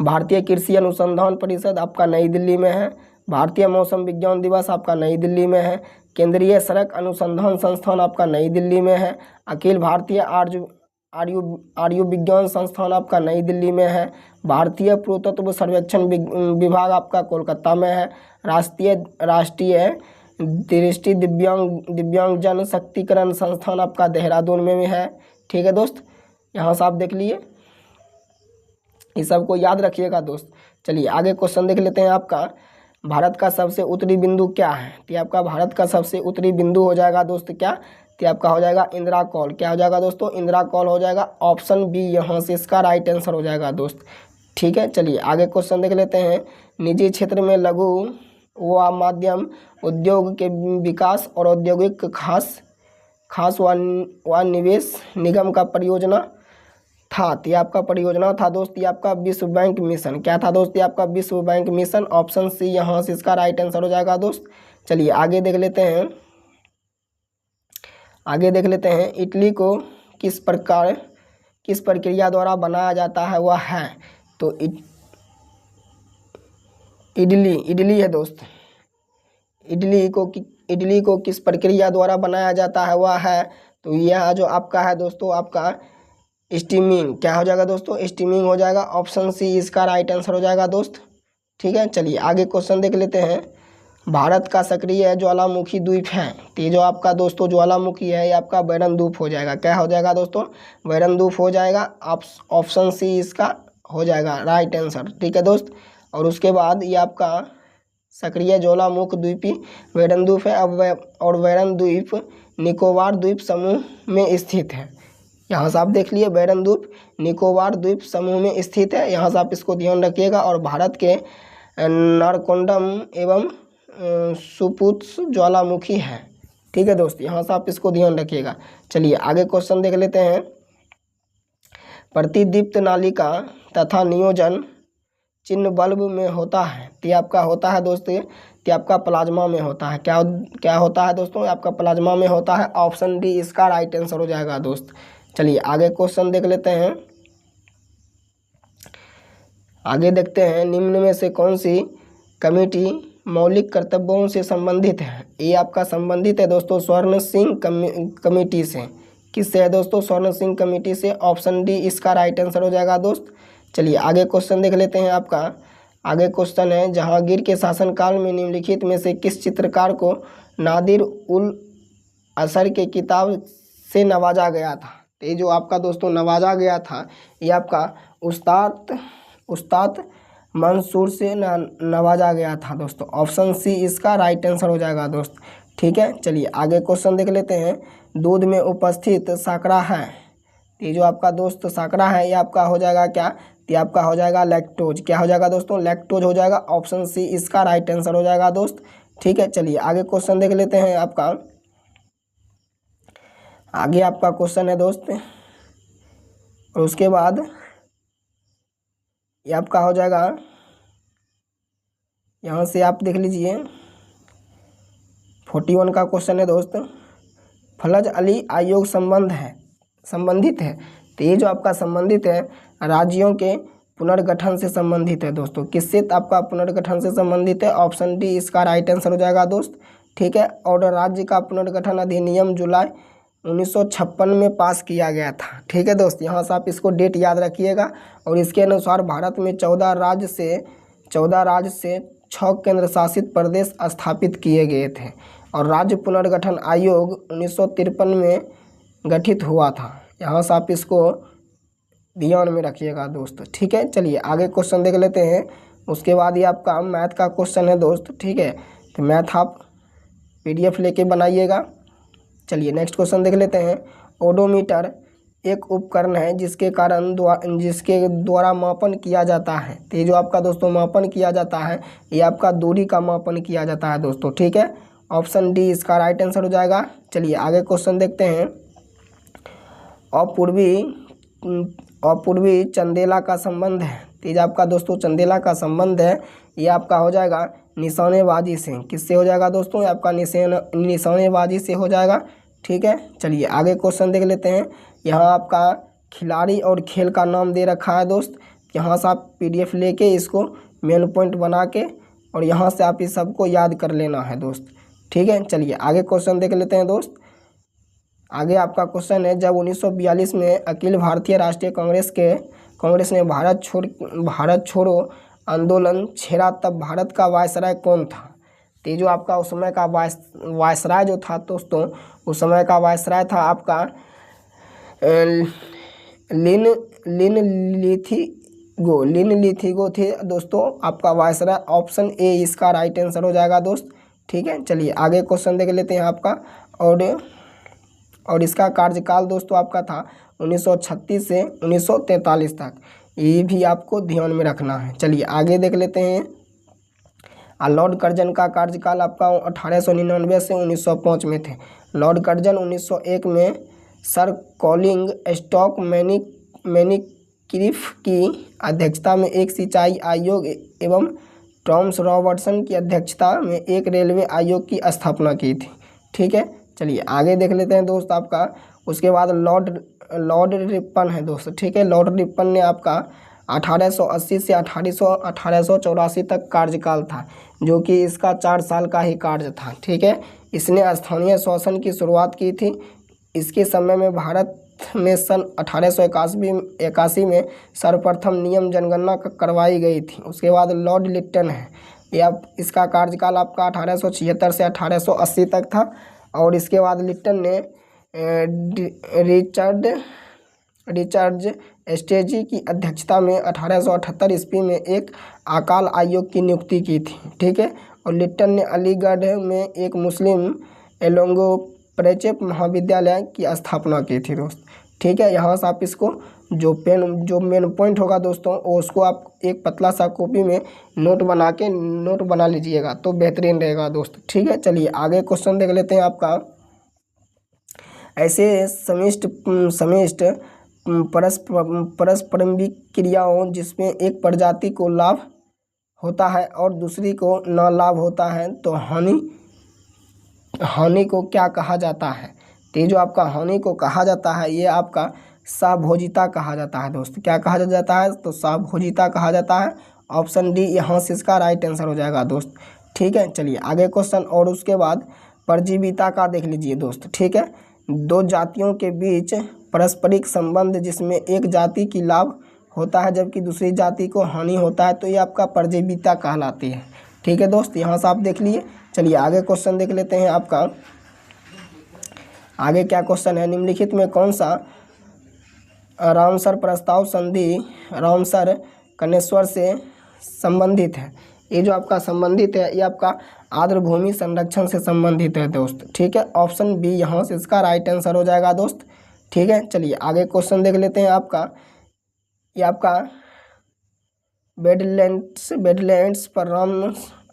Speaker 1: भारतीय कृषि अनुसंधान परिषद आपका नई दिल्ली में है। भारतीय मौसम विज्ञान दिवस आपका नई दिल्ली में है। केंद्रीय सड़क अनुसंधान संस्थान आपका नई दिल्ली में है। अखिल भारतीय आयु विज्ञान संस्थान आपका नई दिल्ली में है। भारतीय पुरातत्व सर्वेक्षण विभाग आपका कोलकाता में है। राष्ट्रीय दृष्टि दिव्यांगजन शक्तिकरण संस्थान आपका देहरादून में है। ठीक है दोस्त, यहाँ से आप देख लिए, इस सब को याद रखिएगा दोस्त। चलिए आगे क्वेश्चन देख लेते हैं। आपका भारत का सबसे उत्तरी बिंदु क्या है? तो आपका भारत का सबसे उत्तरी बिंदु हो जाएगा दोस्त क्या? तो आपका हो जाएगा इंदिरा कॉल। क्या हो जाएगा दोस्तों? इंदिरा कॉल हो जाएगा। ऑप्शन बी यहाँ से इसका राइट आंसर हो जाएगा दोस्त। ठीक है, चलिए आगे क्वेश्चन देख लेते हैं। निजी क्षेत्र में लघु व मध्यम उद्योग के विकास और औद्योगिक खास व निवेश निगम का परियोजना था। तो ये आपका परियोजना था दोस्त, ये आपका विश्व बैंक मिशन। क्या था दोस्त? ये आपका विश्व बैंक मिशन। ऑप्शन सी यहाँ से इसका राइट आंसर हो जाएगा दोस्त। चलिए आगे देख लेते हैं। इडली को किस प्रक्रिया द्वारा बनाया जाता है वह है? तो इडली है दोस्त। इडली को किस प्रक्रिया द्वारा बनाया जाता है वह है, तो यह जो आपका है दोस्तों आपका स्टीमिंग। क्या हो जाएगा दोस्तों? स्टीमिंग हो जाएगा। ऑप्शन सी इसका राइट आंसर हो जाएगा दोस्त। ठीक है, चलिए आगे क्वेश्चन देख लेते हैं। भारत का सक्रिय ज्वालामुखी द्वीप है, तो ये जो आपका दोस्तों ज्वालामुखी है ये आपका बैरनद्वीप हो जाएगा। क्या हो जाएगा दोस्तों? बैरनद्वीप हो जाएगा। ऑप्शन सी इसका हो जाएगा राइट आंसर। ठीक है दोस्त, और उसके बाद ये आपका सक्रिय ज्वालामुखी द्वीपी बैरनद्वीप है। और बैरनद्वीप निकोबार द्वीप समूह में स्थित है। यहाँ से आप देख लिए, बैरनद्वीप निकोबार द्वीप समूह में स्थित है। यहाँ से आप इसको ध्यान रखिएगा। और भारत के नारकोंडम एवं सुपुत्स ज्वालामुखी है। ठीक है दोस्त, यहाँ से आप इसको ध्यान रखिएगा। चलिए आगे क्वेश्चन देख लेते हैं। प्रतिदीप्त नालिका तथा नियोजन चिन्ह बल्ब में होता है, तो ये आपका होता है दोस्तों, तो आपका प्लाज्मा में होता है। क्या होता है दोस्तों? आपका प्लाज्मा में होता है। ऑप्शन डी इसका राइट आंसर हो जाएगा दोस्त। चलिए आगे क्वेश्चन देख लेते हैं। आगे देखते हैं, निम्न में से कौन सी कमेटी मौलिक कर्तव्यों से संबंधित है? ये आपका संबंधित है दोस्तों स्वर्ण सिंह कमेटी से। किससे है दोस्तों? स्वर्ण सिंह कमेटी से। ऑप्शन डी इसका राइट आंसर हो जाएगा दोस्त। चलिए आगे क्वेश्चन देख लेते हैं। आपका आगे क्वेश्चन है, जहांगीर के शासनकाल में निम्नलिखित में से किस चित्रकार को नादिर उल असर के किताब से नवाजा गया था? तो ये जो आपका दोस्तों नवाजा गया था ये आपका उस्ताद मंसूर से नवाजा गया था दोस्तों। ऑप्शन सी इसका राइट आंसर हो जाएगा दोस्त। ठीक है, चलिए आगे क्वेश्चन देख लेते हैं। दूध में उपस्थित साकरा है, ये जो आपका दोस्त साकरा है ये आपका हो जाएगा क्या? ये आपका हो जाएगा लैक्टोज। क्या हो जाएगा दोस्तों? लैक्टोज हो जाएगा। ऑप्शन सी इसका राइट आंसर हो जाएगा दोस्त। ठीक है, चलिए आगे क्वेश्चन देख लेते हैं। आपका आगे आपका क्वेश्चन है दोस्त, और उसके बाद ये आपका हो जाएगा, यहाँ से आप देख लीजिए 41 का क्वेश्चन है दोस्त। फलज अली आयोग संबंधित है, तो ये जो आपका संबंधित है राज्यों के पुनर्गठन से संबंधित है दोस्तों। किससे? आपका पुनर्गठन से संबंधित है। ऑप्शन डी इसका राइट आंसर हो जाएगा दोस्त। ठीक है, और राज्य का पुनर्गठन अधिनियम जुलाई 1956 में पास किया गया था। ठीक है दोस्त, यहाँ से आप इसको डेट याद रखिएगा। और इसके अनुसार भारत में 14 राज्य से 6 केंद्र शासित प्रदेश स्थापित किए गए थे। और राज्य पुनर्गठन आयोग 1953 में गठित हुआ था। यहाँ से आप इसको ध्यान में रखिएगा दोस्त, ठीक है। चलिए आगे क्वेश्चन देख लेते हैं। उसके बाद ये आपका मैथ का क्वेश्चन है दोस्त, ठीक है। तो मैथ आप PDF लेके बनाइएगा। चलिए नेक्स्ट क्वेश्चन देख लेते हैं। ओडोमीटर एक उपकरण है जिसके द्वारा मापन किया जाता है। तो ये जो आपका दोस्तों मापन किया जाता है, ये आपका दूरी का मापन किया जाता है दोस्तों, ठीक है। ऑप्शन डी इसका राइट आंसर हो जाएगा। चलिए आगे क्वेश्चन देखते हैं। अपूर्वी चंदेला का संबंध है। तो ये आपका दोस्तों चंदेला का संबंध है, ये आपका हो जाएगा निशानेबाजी से। किससे हो जाएगा दोस्तों? ये आपका निशानेबाजी से हो जाएगा, ठीक है। चलिए आगे क्वेश्चन देख लेते हैं। यहाँ आपका खिलाड़ी और खेल का नाम दे रखा है दोस्त। यहाँ से आप PDF लेके इसको मेन पॉइंट बना के और यहाँ से आप इस सबको याद कर लेना है दोस्त, ठीक है। चलिए आगे क्वेश्चन देख लेते हैं दोस्त। आगे आपका क्वेश्चन है, जब 1942 में अखिल भारतीय राष्ट्रीय कांग्रेस ने भारत छोड़ो आंदोलन छेड़ा, तब भारत का वायसराय कौन था? तो ये जो आपका उस समय का वायसराय जो था दोस्तों, उस समय का वायसराय था आपका लिनलिथिगो थे दोस्तों, आपका वायसराय। ऑप्शन ए इसका राइट आंसर हो जाएगा दोस्त, ठीक है। चलिए आगे क्वेश्चन देख लेते हैं आपका। और इसका कार्यकाल दोस्तों आपका था 1936 से 1943 तक। ये भी आपको ध्यान में रखना है। चलिए आगे देख लेते हैं। लॉर्ड कर्जन का कार्यकाल आपका 1899 से 1905 में थे। लॉर्ड कर्जन 1901 में सर कॉलिंग स्टॉक मैनीक्लिफ की अध्यक्षता में एक सिंचाई आयोग एवं टॉमस रॉबर्टसन की अध्यक्षता में एक रेलवे आयोग की स्थापना की थी, ठीक है। चलिए आगे देख लेते हैं दोस्त आपका। उसके बाद लॉर्ड रिपन है दोस्त, ठीक है। लॉर्ड रिपन ने आपका 1880 से 1884 तक कार्यकाल था, जो कि इसका 4 साल का ही कार्य था, ठीक है। इसने स्थानीय शासन की शुरुआत की थी। इसके समय में भारत में सन 1881 में सर्वप्रथम नियम जनगणना करवाई गई थी। उसके बाद लॉर्ड लिट्टन है, यह इसका कार्यकाल आपका 1876 से 1880 तक था। और इसके बाद लिट्टन ने रिचर्ड स्टेजी की अध्यक्षता में 1878 ईस्वी में एक अकाल आयोग की नियुक्ति की थी, ठीक है। और लिट्टन ने अलीगढ़ में एक मुस्लिम एलोंगोप्रेचेप महाविद्यालय की स्थापना की थी दोस्त, ठीक है। यहाँ से आप इसको जो मेन पॉइंट होगा दोस्तों, उसको आप एक पतला सा कॉपी में नोट बना लीजिएगा तो बेहतरीन रहेगा दोस्त, ठीक है। चलिए आगे क्वेश्चन देख लेते हैं आपका। ऐसे समिष्ट परस्परिक क्रियाओं जिसमें एक प्रजाति को लाभ होता है और दूसरी को न लाभ होता है, तो हानि को क्या कहा जाता है? तो ये जो आपका हानि को कहा जाता है, ये आपका साभोजिता कहा जाता है दोस्त। क्या कहा जाता है? तो साभोजिता कहा जाता है। ऑप्शन डी यहाँ से इसका राइट आंसर हो जाएगा दोस्त, ठीक है। चलिए आगे क्वेश्चन। और उसके बाद परजीविता का देख लीजिए दोस्त, ठीक है। दो जातियों के बीच पारस्परिक संबंध जिसमें एक जाति की लाभ होता है जबकि दूसरी जाति को हानि होता है, तो ये आपका परजीविता कहलाती है, ठीक है दोस्त। यहाँ से आप देख लिए। चलिए आगे क्वेश्चन देख लेते हैं आपका। आगे क्या क्वेश्चन है? निम्नलिखित में कौन सा रामसर प्रस्ताव संधि रामसर कनेश्वर से संबंधित है? ये जो आपका संबंधित है, ये आपका आर्द्र भूमि संरक्षण से संबंधित है दोस्त, ठीक है। ऑप्शन बी यहाँ से इसका राइट आंसर हो जाएगा दोस्त, ठीक है। चलिए आगे क्वेश्चन देख लेते हैं आपका। ये आपका बेडलैंड्स पर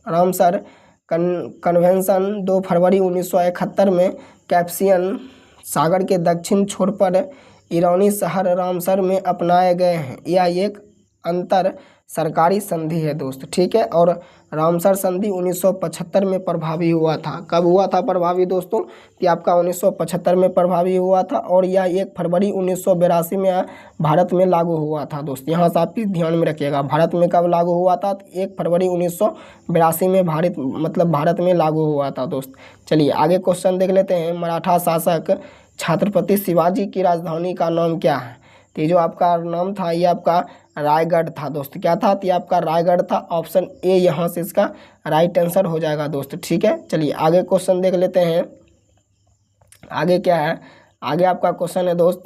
Speaker 1: रामसर कन्वेंशन 2 फरवरी 1971 में कैस्पियन सागर के दक्षिण छोर पर ईरानी शहर रामसर में अपनाए गए हैं। यह एक अंतर सरकारी संधि है दोस्त, ठीक है। और रामसर संधि 1975 में प्रभावी हुआ था। कब हुआ था प्रभावी दोस्तों? कि आपका 1975 में प्रभावी हुआ था और यह 1 फरवरी 1982 में भारत में लागू हुआ था दोस्त। यहाँ से आप ध्यान में रखिएगा, भारत में कब लागू हुआ था? 1 फरवरी 1982 में भारत में लागू हुआ था दोस्त। चलिए आगे क्वेश्चन देख लेते हैं। मराठा शासक छत्रपति शिवाजी की राजधानी का नाम क्या है? तो ये जो आपका नाम था ये आपका रायगढ़ था दोस्त। क्या था? तो ये आपका रायगढ़ था। ऑप्शन ए यहाँ से इसका राइट आंसर हो जाएगा दोस्त। ठीक है, चलिए आगे क्वेश्चन देख लेते हैं। आगे क्या है? आगे आपका क्वेश्चन है दोस्त,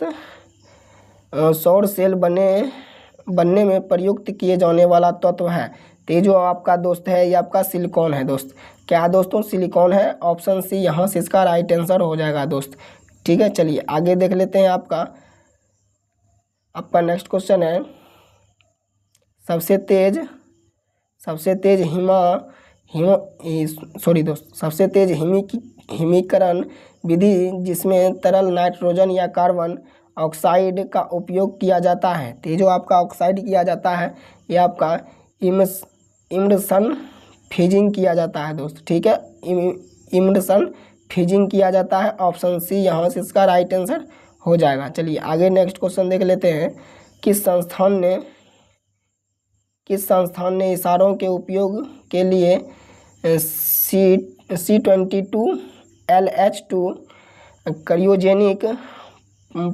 Speaker 1: सौर सेल बनने में प्रयुक्त किए जाने वाला तत्व है। तो ये जो आपका दोस्त है ये आपका सिलिकॉन है दोस्त। क्या है दोस्तों? सिलिकॉन है। ऑप्शन सी यहाँ से इसका राइट आंसर हो जाएगा दोस्त। ठीक है, चलिए आगे देख लेते हैं। आपका नेक्स्ट क्वेश्चन है, सबसे तेज हिमीकरण विधि जिसमें तरल नाइट्रोजन या कार्बन ऑक्साइड का उपयोग किया जाता है। तो ये जो आपका ऑक्साइड किया जाता है ये आपका इमर्सन फ्रीजिंग किया जाता है दोस्त। ठीक है, इमर्सन फ्रीजिंग किया जाता है। ऑप्शन सी यहाँ से इसका राइट आंसर हो जाएगा। चलिए आगे नेक्स्ट क्वेश्चन देख लेते हैं। किस संस्थान ने इशारों के उपयोग के लिए C22LH2 क्रायोजेनिक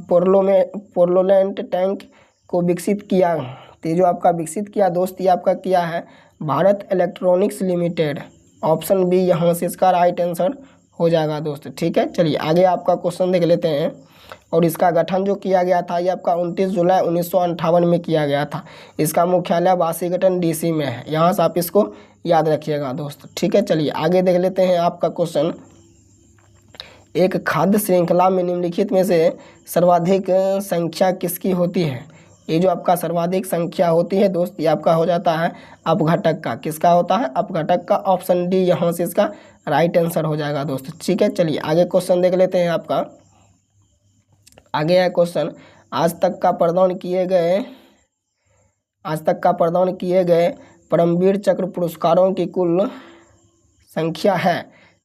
Speaker 1: पोर्लोलेंट टैंक को विकसित किया? तो ये जो आपका विकसित किया दोस्त ये आपका किया है Bharat electronics limited. Option B यहाँ से इसका राइट आंसर हो जाएगा दोस्त। ठीक है, चलिए आगे आपका क्वेश्चन देख लेते हैं। और इसका गठन जो किया गया था ये आपका 29 जुलाई 1958 में किया गया था। इसका मुख्यालय वाशिंगटन DC में है। यहाँ से आप इसको याद रखिएगा दोस्त। ठीक है, चलिए आगे देख लेते हैं। आपका क्वेश्चन, एक खाद्य श्रृंखला में निम्नलिखित में से सर्वाधिक संख्या किसकी होती है? ये जो आपका सर्वाधिक संख्या होती है दोस्त ये आपका हो जाता है अपघटक का। किसका होता है? अपघटक का। ऑप्शन डी यहाँ से इसका राइट आंसर हो जाएगा दोस्त। ठीक है, चलिए आगे क्वेश्चन देख लेते हैं। आपका आगे है क्वेश्चन, आज तक का प्रदान किए गए परमवीर चक्र पुरस्कारों की कुल संख्या है।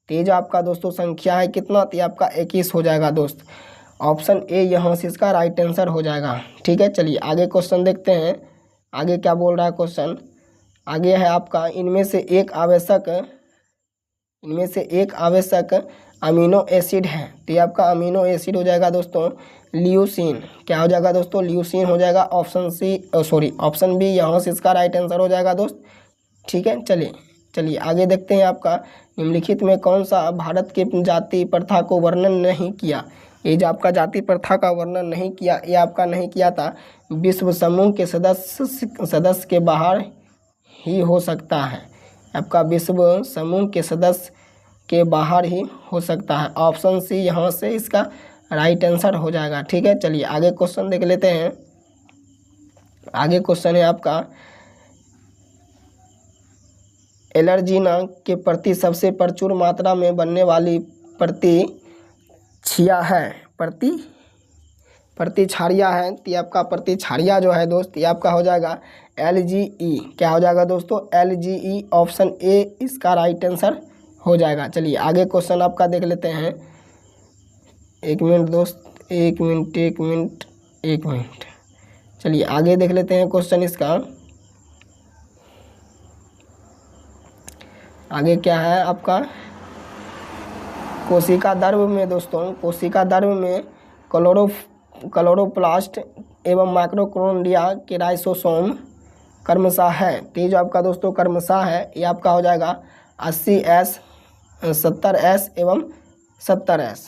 Speaker 1: तो ये जो आपका दोस्तों संख्या है कितना? तो ये आपका 21 हो जाएगा दोस्त। ऑप्शन ए यहाँ से इसका राइट आंसर हो जाएगा। ठीक है, चलिए आगे क्वेश्चन देखते हैं। आगे क्या बोल रहा है क्वेश्चन? आगे है आपका, इनमें से एक आवश्यक अमीनो एसिड है। तो ये आपका अमीनो एसिड हो जाएगा दोस्तों ल्यूसीन। क्या हो जाएगा दोस्तों? ल्यूसीन हो जाएगा। ऑप्शन बी यहाँ से इसका राइट आंसर हो जाएगा दोस्त। ठीक है, चलिए आगे देखते हैं। आपका निम्नलिखित में कौन सा भारत के जाति प्रथा को वर्णन नहीं किया? ये जो आपका जाति प्रथा का वर्णन नहीं किया ये आपका नहीं किया था विश्व समूह के सदस्य के बाहर ही हो सकता है। आपका विश्व समूह के सदस्य के बाहर ही हो सकता है। ऑप्शन सी यहाँ से इसका राइट आंसर हो जाएगा। ठीक है, चलिए आगे क्वेश्चन देख लेते हैं। आगे क्वेश्चन है आपका, एलर्जीना के प्रति सबसे प्रचुर मात्रा में बनने वाली प्रतिछारिया है। तो ये आपका प्रतिछारिया जो है दोस्त ये आपका हो जाएगा LGE। क्या हो जाएगा दोस्तों? LGE। ऑप्शन ए इसका राइट आंसर हो जाएगा। चलिए आगे क्वेश्चन आपका देख लेते हैं। एक मिनट दोस्त, एक मिनट। चलिए आगे देख लेते हैं क्वेश्चन इसका। आगे क्या है आपका, कोशिका द्रव्य में क्लोरोप्लास्ट एवं माइक्रोकोन्ड्रिया के राइसोसोम क्रमशः है। तो ये जो आपका दोस्तों क्रमशः है ये आपका हो जाएगा 80S 70S एवं 70S।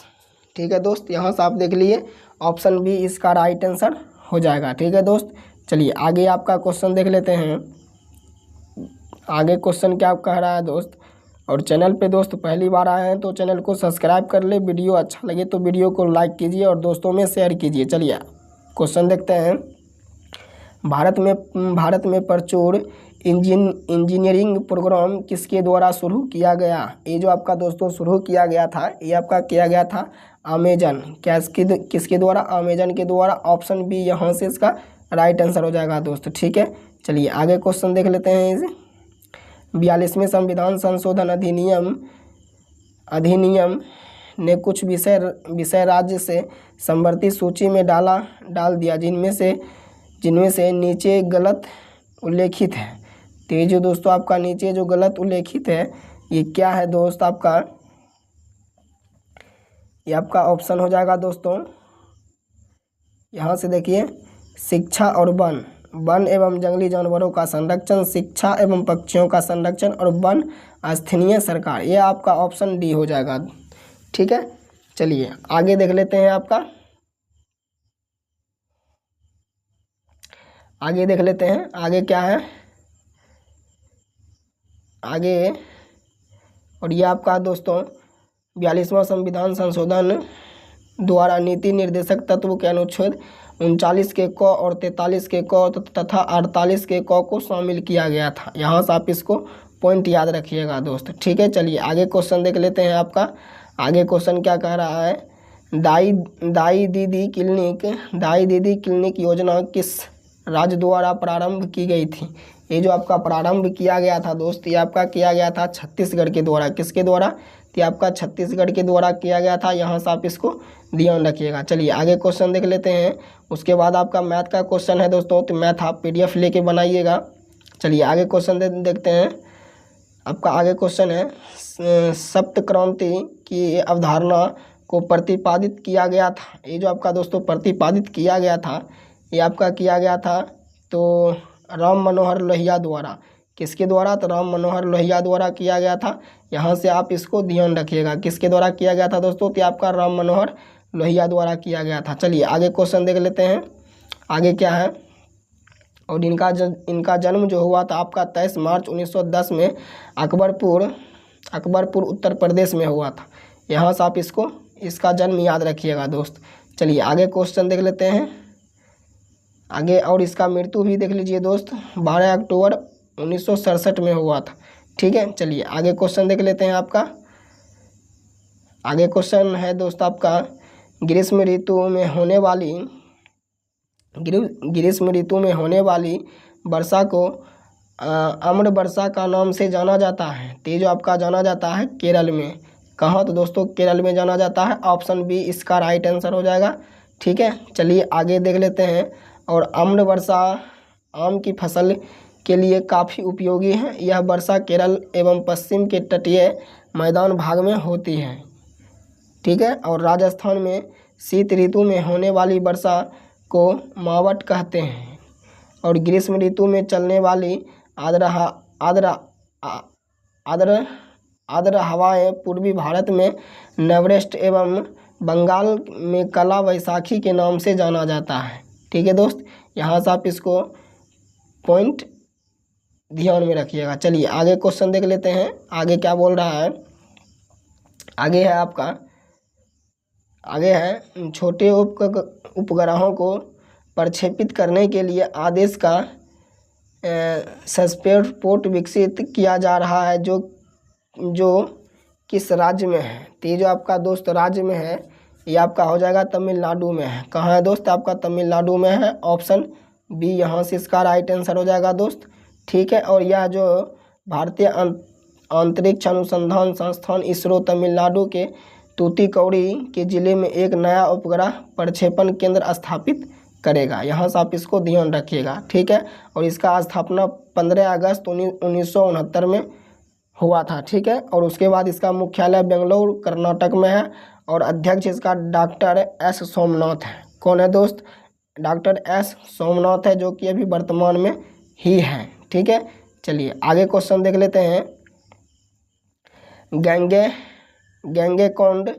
Speaker 1: ठीक है दोस्त, यहाँ से आप देख लिए ऑप्शन बी इसका राइट आंसर हो जाएगा। ठीक है दोस्त, चलिए आगे आपका क्वेश्चन देख लेते हैं। आगे क्वेश्चन क्या कह रहा है दोस्त? और चैनल पे दोस्त पहली बार आए हैं तो चैनल को सब्सक्राइब कर ले। वीडियो अच्छा लगे तो वीडियो को लाइक कीजिए और दोस्तों में शेयर कीजिए। चलिए क्वेश्चन देखते हैं। भारत में प्रचुर इंजीनियरिंग प्रोग्राम किसके द्वारा शुरू किया गया? ये जो आपका दोस्तों शुरू किया गया था ये आपका किया गया था अमेजन। किसके द्वारा? अमेजन के द्वारा। ऑप्शन बी यहाँ से इसका राइट आंसर हो जाएगा दोस्त। ठीक है, चलिए आगे क्वेश्चन देख लेते हैं। इसे 42वें संविधान संशोधन अधिनियम ने कुछ विषय राज्य से समवर्ती सूची में डाल दिया जिनमें से नीचे गलत उल्लेखित है। तो ये जो दोस्तों आपका नीचे जो गलत उल्लेखित है ये क्या है दोस्त? आपका ये आपका ऑप्शन हो जाएगा दोस्तों, यहाँ से देखिए शिक्षा और वन, वन एवं जंगली जानवरों का संरक्षण, शिक्षा एवं पक्षियों का संरक्षण और वन स्थानीय सरकार। ये आपका ऑप्शन डी हो जाएगा। ठीक है, चलिए आगे देख लेते हैं आपका, आगे देख लेते हैं आगे क्या है आगे। और ये आपका दोस्तों 42वां संविधान संशोधन द्वारा नीति निर्देशक तत्व के अनुच्छेद 39 के क और 43 के क तथा 48 के क को शामिल किया गया था। यहाँ से आप इसको पॉइंट याद रखिएगा दोस्त। ठीक है, चलिए आगे क्वेश्चन देख लेते हैं आपका। आगे क्वेश्चन क्या कह रहा है, दाई दीदी क्लिनिक योजना किस राज्य द्वारा प्रारंभ की गई थी। ये जो आपका प्रारंभ किया गया था दोस्त, ये आपका किया गया था छत्तीसगढ़ के द्वारा। किसके द्वारा, तो आपका छत्तीसगढ़ के द्वारा किया गया था। यहाँ से आप इसको ध्यान रखिएगा। चलिए आगे क्वेश्चन देख लेते हैं। उसके बाद आपका मैथ का क्वेश्चन है दोस्तों, तो मैथ आप PDF लेके बनाइएगा। चलिए आगे क्वेश्चन देखते हैं। आपका आगे क्वेश्चन है, सप्त क्रांति की अवधारणा को प्रतिपादित किया गया था। ये जो आपका दोस्तों प्रतिपादित किया गया था, ये आपका किया गया था तो राम मनोहर लोहिया द्वारा। किसके द्वारा, तो राम मनोहर लोहिया द्वारा किया गया था। यहाँ से आप इसको ध्यान रखिएगा, किसके द्वारा किया गया था दोस्तों, तो आपका राम मनोहर लोहिया द्वारा किया गया था। चलिए आगे क्वेश्चन देख लेते हैं। आगे क्या है, और इनका जन्म जो हुआ था आपका 23 मार्च 1910 में अकबरपुर उत्तर प्रदेश में हुआ था। यहाँ से आप इसका जन्म याद रखिएगा दोस्त। चलिए आगे क्वेश्चन देख लेते हैं आगे। और इसका मृत्यु भी देख लीजिए दोस्त, 12 अक्टूबर 1967 में हुआ था। ठीक है, चलिए आगे क्वेश्चन देख लेते हैं आपका। आगे क्वेश्चन है दोस्त आपका, ग्रीष्म ऋतु में होने वाली वर्षा को अम्र वर्षा का नाम से जाना जाता है। तो ये जो आपका जाना जाता है केरल में। कहाँ, तो दोस्तों केरल में जाना जाता है। ऑप्शन बी इसका राइट आंसर हो जाएगा। ठीक है, चलिए आगे देख लेते हैं। और अम्ल वर्षा आम की फसल के लिए काफ़ी उपयोगी है। यह वर्षा केरल एवं पश्चिम के तटीय मैदान भाग में होती है। ठीक है, और राजस्थान में शीत ऋतु में होने वाली वर्षा को मावट कहते हैं। और ग्रीष्म ऋतु में चलने वाली आर्द्र हवाएं पूर्वी भारत में नवरेस्ट एवं बंगाल में कला वैसाखी के नाम से जाना जाता है। ठीक है दोस्त, यहाँ से आप इसको पॉइंट ध्यान में रखिएगा। चलिए आगे क्वेश्चन देख लेते हैं। आगे क्या बोल रहा है, आगे है आपका, आगे है छोटे उपग्रहों को प्रक्षेपित करने के लिए आदेश का स्पेसपोर्ट विकसित किया जा रहा है जो किस राज्य में है। तो ये जो आपका दोस्त राज्य में है, ये आपका हो जाएगा तमिलनाडु में है। कहाँ है दोस्त, आपका तमिलनाडु में है। ऑप्शन बी यहाँ से इसका राइट आंसर हो जाएगा दोस्त। ठीक है, और यह जो भारतीय अंतरिक्ष अनुसंधान संस्थान इसरो तमिलनाडु के तूतीकोड़ी के ज़िले में एक नया उपग्रह प्रक्षेपण केंद्र स्थापित करेगा। यहाँ से आप इसको ध्यान रखिएगा। ठीक है, और इसका स्थापना 15 अगस्त 1969 में हुआ था। ठीक है, और उसके बाद इसका मुख्यालय बेंगलुरु कर्नाटक में है। और अध्यक्ष इसका डॉक्टर एस सोमनाथ है। कौन है दोस्त, डॉक्टर एस सोमनाथ है, जो कि अभी वर्तमान में ही है। ठीक है, चलिए आगे क्वेश्चन देख लेते हैं। गंगैकोंड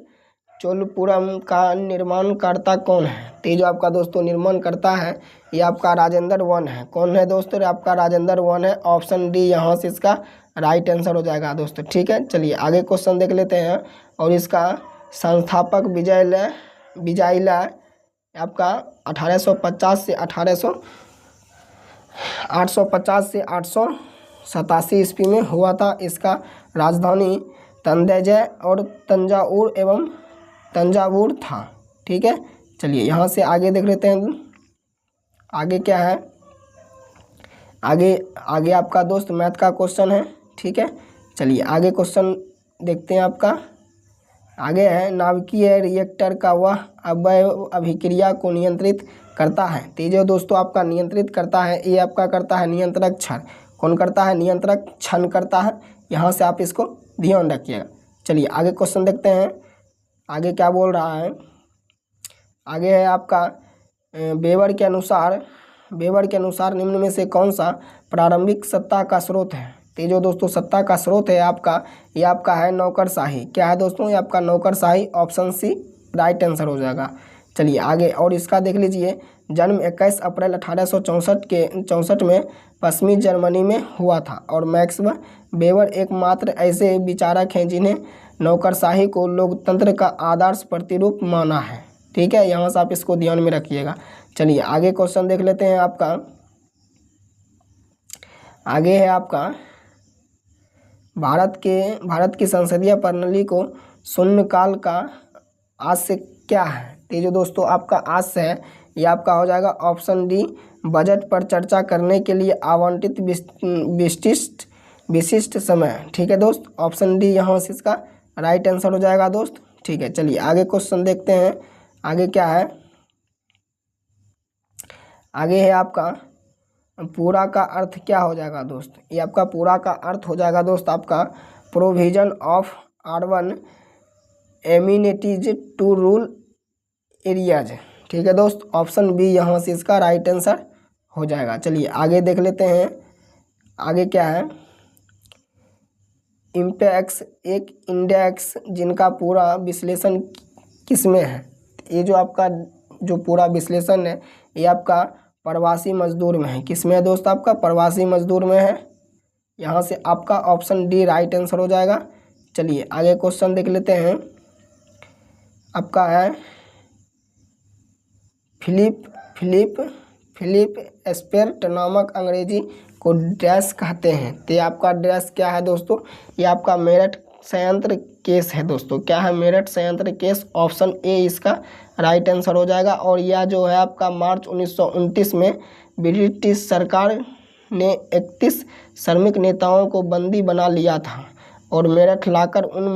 Speaker 1: चोलपुरम का निर्माणकर्ता कौन है। तो ये जो आपका दोस्तों निर्माण करता है, ये आपका राजेंद्र वन है। कौन है दोस्तों, आपका राजेंद्र वन है। ऑप्शन डी यहाँ से इसका राइट आंसर हो जाएगा दोस्तों। ठीक है, चलिए आगे क्वेश्चन देख लेते हैं। और इसका संस्थापक विजयला आपका 850 से 887 ईस्वी में हुआ था। इसका राजधानी तंजावुर था। ठीक है, चलिए यहाँ से आगे देख लेते हैं। आगे क्या है, आगे आपका दोस्त मैथ का क्वेश्चन है। ठीक है, चलिए आगे क्वेश्चन देखते हैं आपका। आगे है नाभिकीय रिएक्टर का वह अवयव अभिक्रिया को नियंत्रित करता है। तो ये जो दोस्तों आपका नियंत्रित करता है, ये आपका करता है नियंत्रक क्षण। कौन करता है, नियंत्रक क्षण करता है। यहाँ से आप इसको ध्यान रखिएगा। चलिए आगे क्वेश्चन देखते हैं। आगे क्या बोल रहा है, आगे है आपका वेबर के अनुसार निम्न में से कौन सा प्रारंभिक सत्ता का स्रोत है। तो ये जो दोस्तों सत्ता का स्रोत है आपका, ये आपका है नौकरशाही। क्या है दोस्तों, ये आपका नौकरशाही, ऑप्शन सी राइट आंसर हो जाएगा। चलिए आगे और इसका देख लीजिए। जन्म 21 अप्रैल 1864 में पश्चिमी जर्मनी में हुआ था और मैक्स वेबर एकमात्र ऐसे विचारक हैं जिन्हें नौकरशाही को लोकतंत्र का आदर्श प्रतिरूप माना है। ठीक है, यहाँ से आप इसको ध्यान में रखिएगा। चलिए आगे क्वेश्चन देख लेते हैं आपका। आगे है आपका भारत की संसदीय प्रणाली को शून्यकाल का आशय क्या है। तो ये जो दोस्तों आपका आशय है ये आपका हो जाएगा ऑप्शन डी, बजट पर चर्चा करने के लिए आवंटित विशिष्ट समय। ठीक है दोस्त, ऑप्शन डी यहाँ से इसका राइट आंसर हो जाएगा दोस्त। ठीक है, चलिए आगे क्वेश्चन देखते हैं। आगे क्या है, आगे है आपका पूरा का अर्थ क्या हो जाएगा दोस्त। ये आपका पूरा का अर्थ हो जाएगा दोस्त आपका provision of urban amenities to rural areas. ठीक है दोस्त, ऑप्शन बी यहाँ से इसका राइट आंसर हो जाएगा। चलिए आगे देख लेते हैं। आगे क्या है, इम्पैक्ट्स एक इंडेक्स जिनका पूरा विश्लेषण किसमें है। ये जो आपका जो पूरा विश्लेषण है ये आपका प्रवासी मजदूर में है। किसमें है दोस्त, आपका प्रवासी मजदूर में है। यहाँ से आपका ऑप्शन डी राइट आंसर हो जाएगा। चलिए आगे क्वेश्चन देख लेते हैं। आपका है फिलिप एस्पेर्ट नामक अंग्रेजी को डैश कहते हैं। तो ये आपका डैश क्या है दोस्तों, ये आपका मेरठ संयंत्र केस है दोस्तों। क्या है, मेरठ संयंत्र केस, ऑप्शन ए इसका राइट आंसर हो जाएगा। और यह जो है आपका मार्च 1929 में ब्रिटिश सरकार ने 31 श्रमिक नेताओं को बंदी बना लिया था और मेरठ लाकर उनमें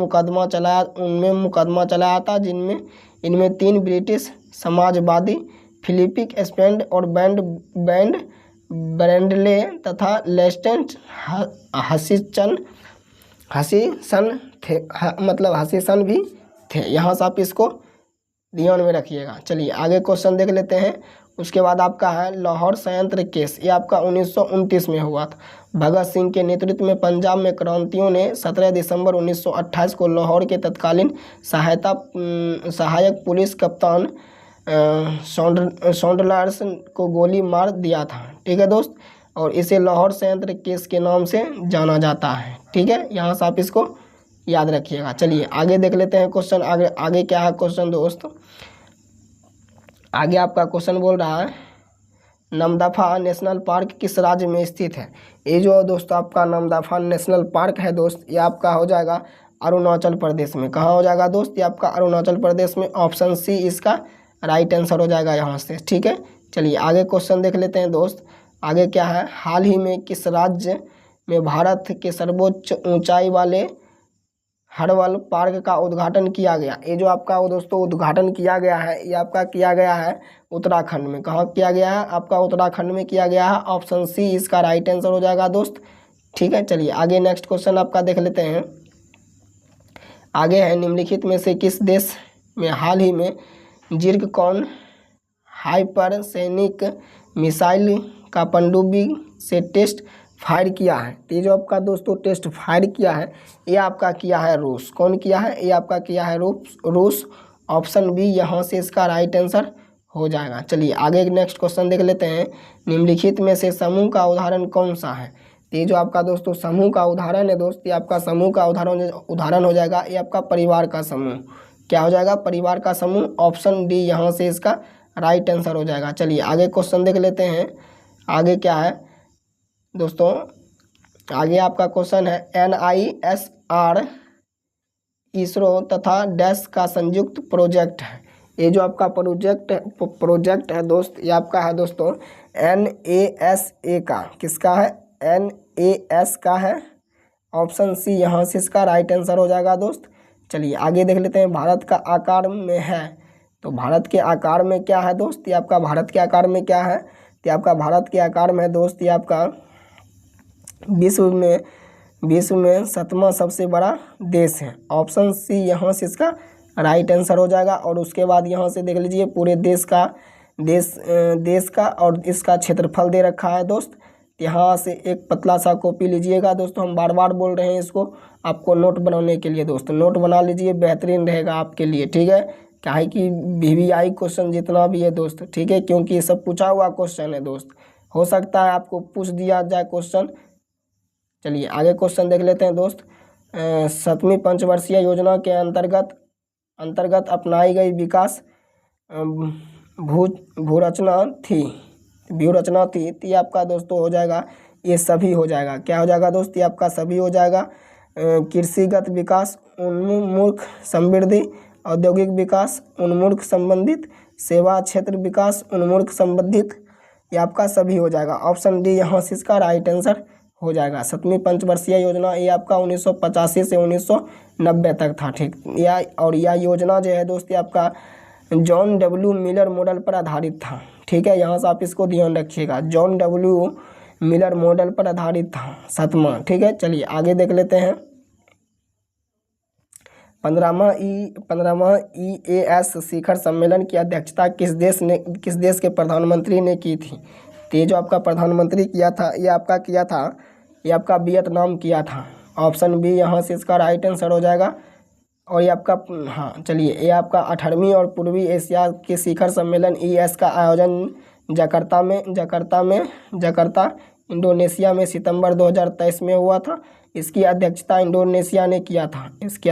Speaker 1: मुकदमा चलाया था जिनमें इनमें 3 ब्रिटिश समाजवादी फिलिपिक स्पेंड और ब्रैंडले तथा लेस्टेंट हसीसन थे, मतलब हसीसन भी थे। यहाँ से आप इसको ध्यान में रखिएगा। चलिए आगे क्वेश्चन देख लेते हैं। उसके बाद आपका है लाहौर संयंत्र केस। ये आपका 1929 में हुआ था। भगत सिंह के नेतृत्व में पंजाब में क्रांतियों ने 17 दिसंबर 1928 को लाहौर के तत्कालीन सहायक पुलिस कप्तान सॉन्डलर्स को गोली मार दिया था। ठीक है दोस्त, और इसे लाहौर संयंत्र केस के नाम से जाना जाता है। ठीक है, यहाँ से आप इसको याद रखिएगा। चलिए आगे देख लेते हैं क्वेश्चन। आगे क्या है क्वेश्चन दोस्त, आगे आपका क्वेश्चन बोल रहा है नमदफा नेशनल पार्क किस राज्य में स्थित है। ये जो दोस्तों आपका नमदफा नेशनल पार्क है दोस्त, ये आपका हो जाएगा अरुणाचल प्रदेश में। कहाँ हो जाएगा दोस्त, ये आपका अरुणाचल प्रदेश में, ऑप्शन सी इसका राइट आंसर हो जाएगा यहाँ से। ठीक है, चलिए आगे क्वेश्चन देख लेते हैं दोस्त। आगे क्या है, हाल ही में किस राज्य में भारत के सर्वोच्च ऊंचाई वाले हर्बल पार्क का उद्घाटन किया गया। ये जो आपका वो दोस्तों उद्घाटन किया गया है ये आपका किया गया है उत्तराखंड में। कहाँ किया गया है, आपका उत्तराखंड में किया गया है, ऑप्शन सी इसका राइट आंसर हो जाएगा दोस्त। ठीक है, चलिए आगे नेक्स्ट क्वेश्चन आपका देख लेते हैं। आगे है निम्नलिखित में से किस देश में हाल ही में जिर्कॉन हाइपरसोनिक मिसाइल का पनडुब्बी से टेस्ट फायर किया है। तो ये जो आपका दोस्तों टेस्ट फायर किया है ये आपका किया है रूस। कौन किया है, ये आपका किया है रूस, ऑप्शन बी यहाँ से इसका राइट आंसर हो जाएगा। चलिए आगे नेक्स्ट क्वेश्चन देख लेते हैं। निम्नलिखित में से समूह का उदाहरण कौन सा है। तो ये जो आपका दोस्तों समूह का उदाहरण है दोस्त, ये आपका समूह का उदाहरण हो जाएगा, ये आपका परिवार का समूह। क्या हो जाएगा, परिवार का समूह, ऑप्शन डी यहाँ से इसका राइट आंसर हो जाएगा। चलिए आगे क्वेश्चन देख लेते हैं। आगे क्या है दोस्तों, आगे आपका क्वेश्चन है NISR इसरो तथा डैश का संयुक्त प्रोजेक्ट है। ये जो आपका प्रोजेक्ट है दोस्त, ये आपका है दोस्तों NASA का। किसका है, NAS का है, ऑप्शन सी यहाँ से इसका राइट आंसर हो जाएगा दोस्त। चलिए आगे देख लेते हैं। भारत का आकार में है, तो भारत के आकार में क्या है दोस्त, ये आपका भारत के आकार में क्या है, तो आपका भारत के आकार में दोस्त ये आपका विश्व में 7वां सबसे बड़ा देश है, ऑप्शन सी यहाँ से इसका राइट आंसर हो जाएगा। और उसके बाद यहाँ से देख लीजिए पूरे देश का देश का और इसका क्षेत्रफल दे रखा है दोस्त। यहाँ से एक पतला सा कॉपी लीजिएगा दोस्तों, हम बार बार बोल रहे हैं इसको आपको नोट बनाने के लिए दोस्त, नोट बना लीजिए, बेहतरीन रहेगा आपके लिए, ठीक है। क्या है कि VVI क्वेश्चन जितना भी है दोस्त, ठीक है, क्योंकि ये सब पूछा हुआ क्वेश्चन है दोस्त, हो सकता है आपको पूछ दिया जाए क्वेश्चन। चलिए आगे क्वेश्चन देख लेते हैं दोस्त। 7वीं पंचवर्षीय योजना के अंतर्गत अपनाई गई विकास व्यूहरचना थी। तो ये आपका दोस्तों हो जाएगा, ये सभी हो जाएगा, क्या हो जाएगा दोस्त, ये आपका सभी हो जाएगा। कृषिगत विकास, उन्मुख समृद्धि, औद्योगिक विकास, उन्मुख संबंधित, सेवा क्षेत्र विकास, उन्मुख संबंधित, ये आपका सभी हो जाएगा। ऑप्शन डी यहाँ से इसका राइट आंसर हो जाएगा। 7वीं पंचवर्षीय योजना ये आपका 1985 से 1990 तक था, ठीक। यह योजना जो है दोस्त ये आपका जॉन डब्ल्यू मिलर मॉडल पर आधारित था, ठीक है। यहाँ से आप इसको ध्यान रखिएगा, जॉन डब्ल्यू मिलर मॉडल पर आधारित था 7वां, ठीक है। चलिए आगे देख लेते हैं। 15वां EAS शिखर सम्मेलन की अध्यक्षता किस देश के प्रधानमंत्री ने की थी। तो ये जो आपका प्रधानमंत्री किया था ये आपका वियतनाम किया था। ऑप्शन बी यहाँ से इसका राइट आंसर हो जाएगा। और ये आपका हाँ चलिए, ये आपका 18वीं और पूर्वी एशिया के शिखर सम्मेलन EAS का आयोजन जकार्ता इंडोनेशिया में सितंबर 2023 में हुआ था। इसकी अध्यक्षता इंडोनेशिया ने किया था, इसकी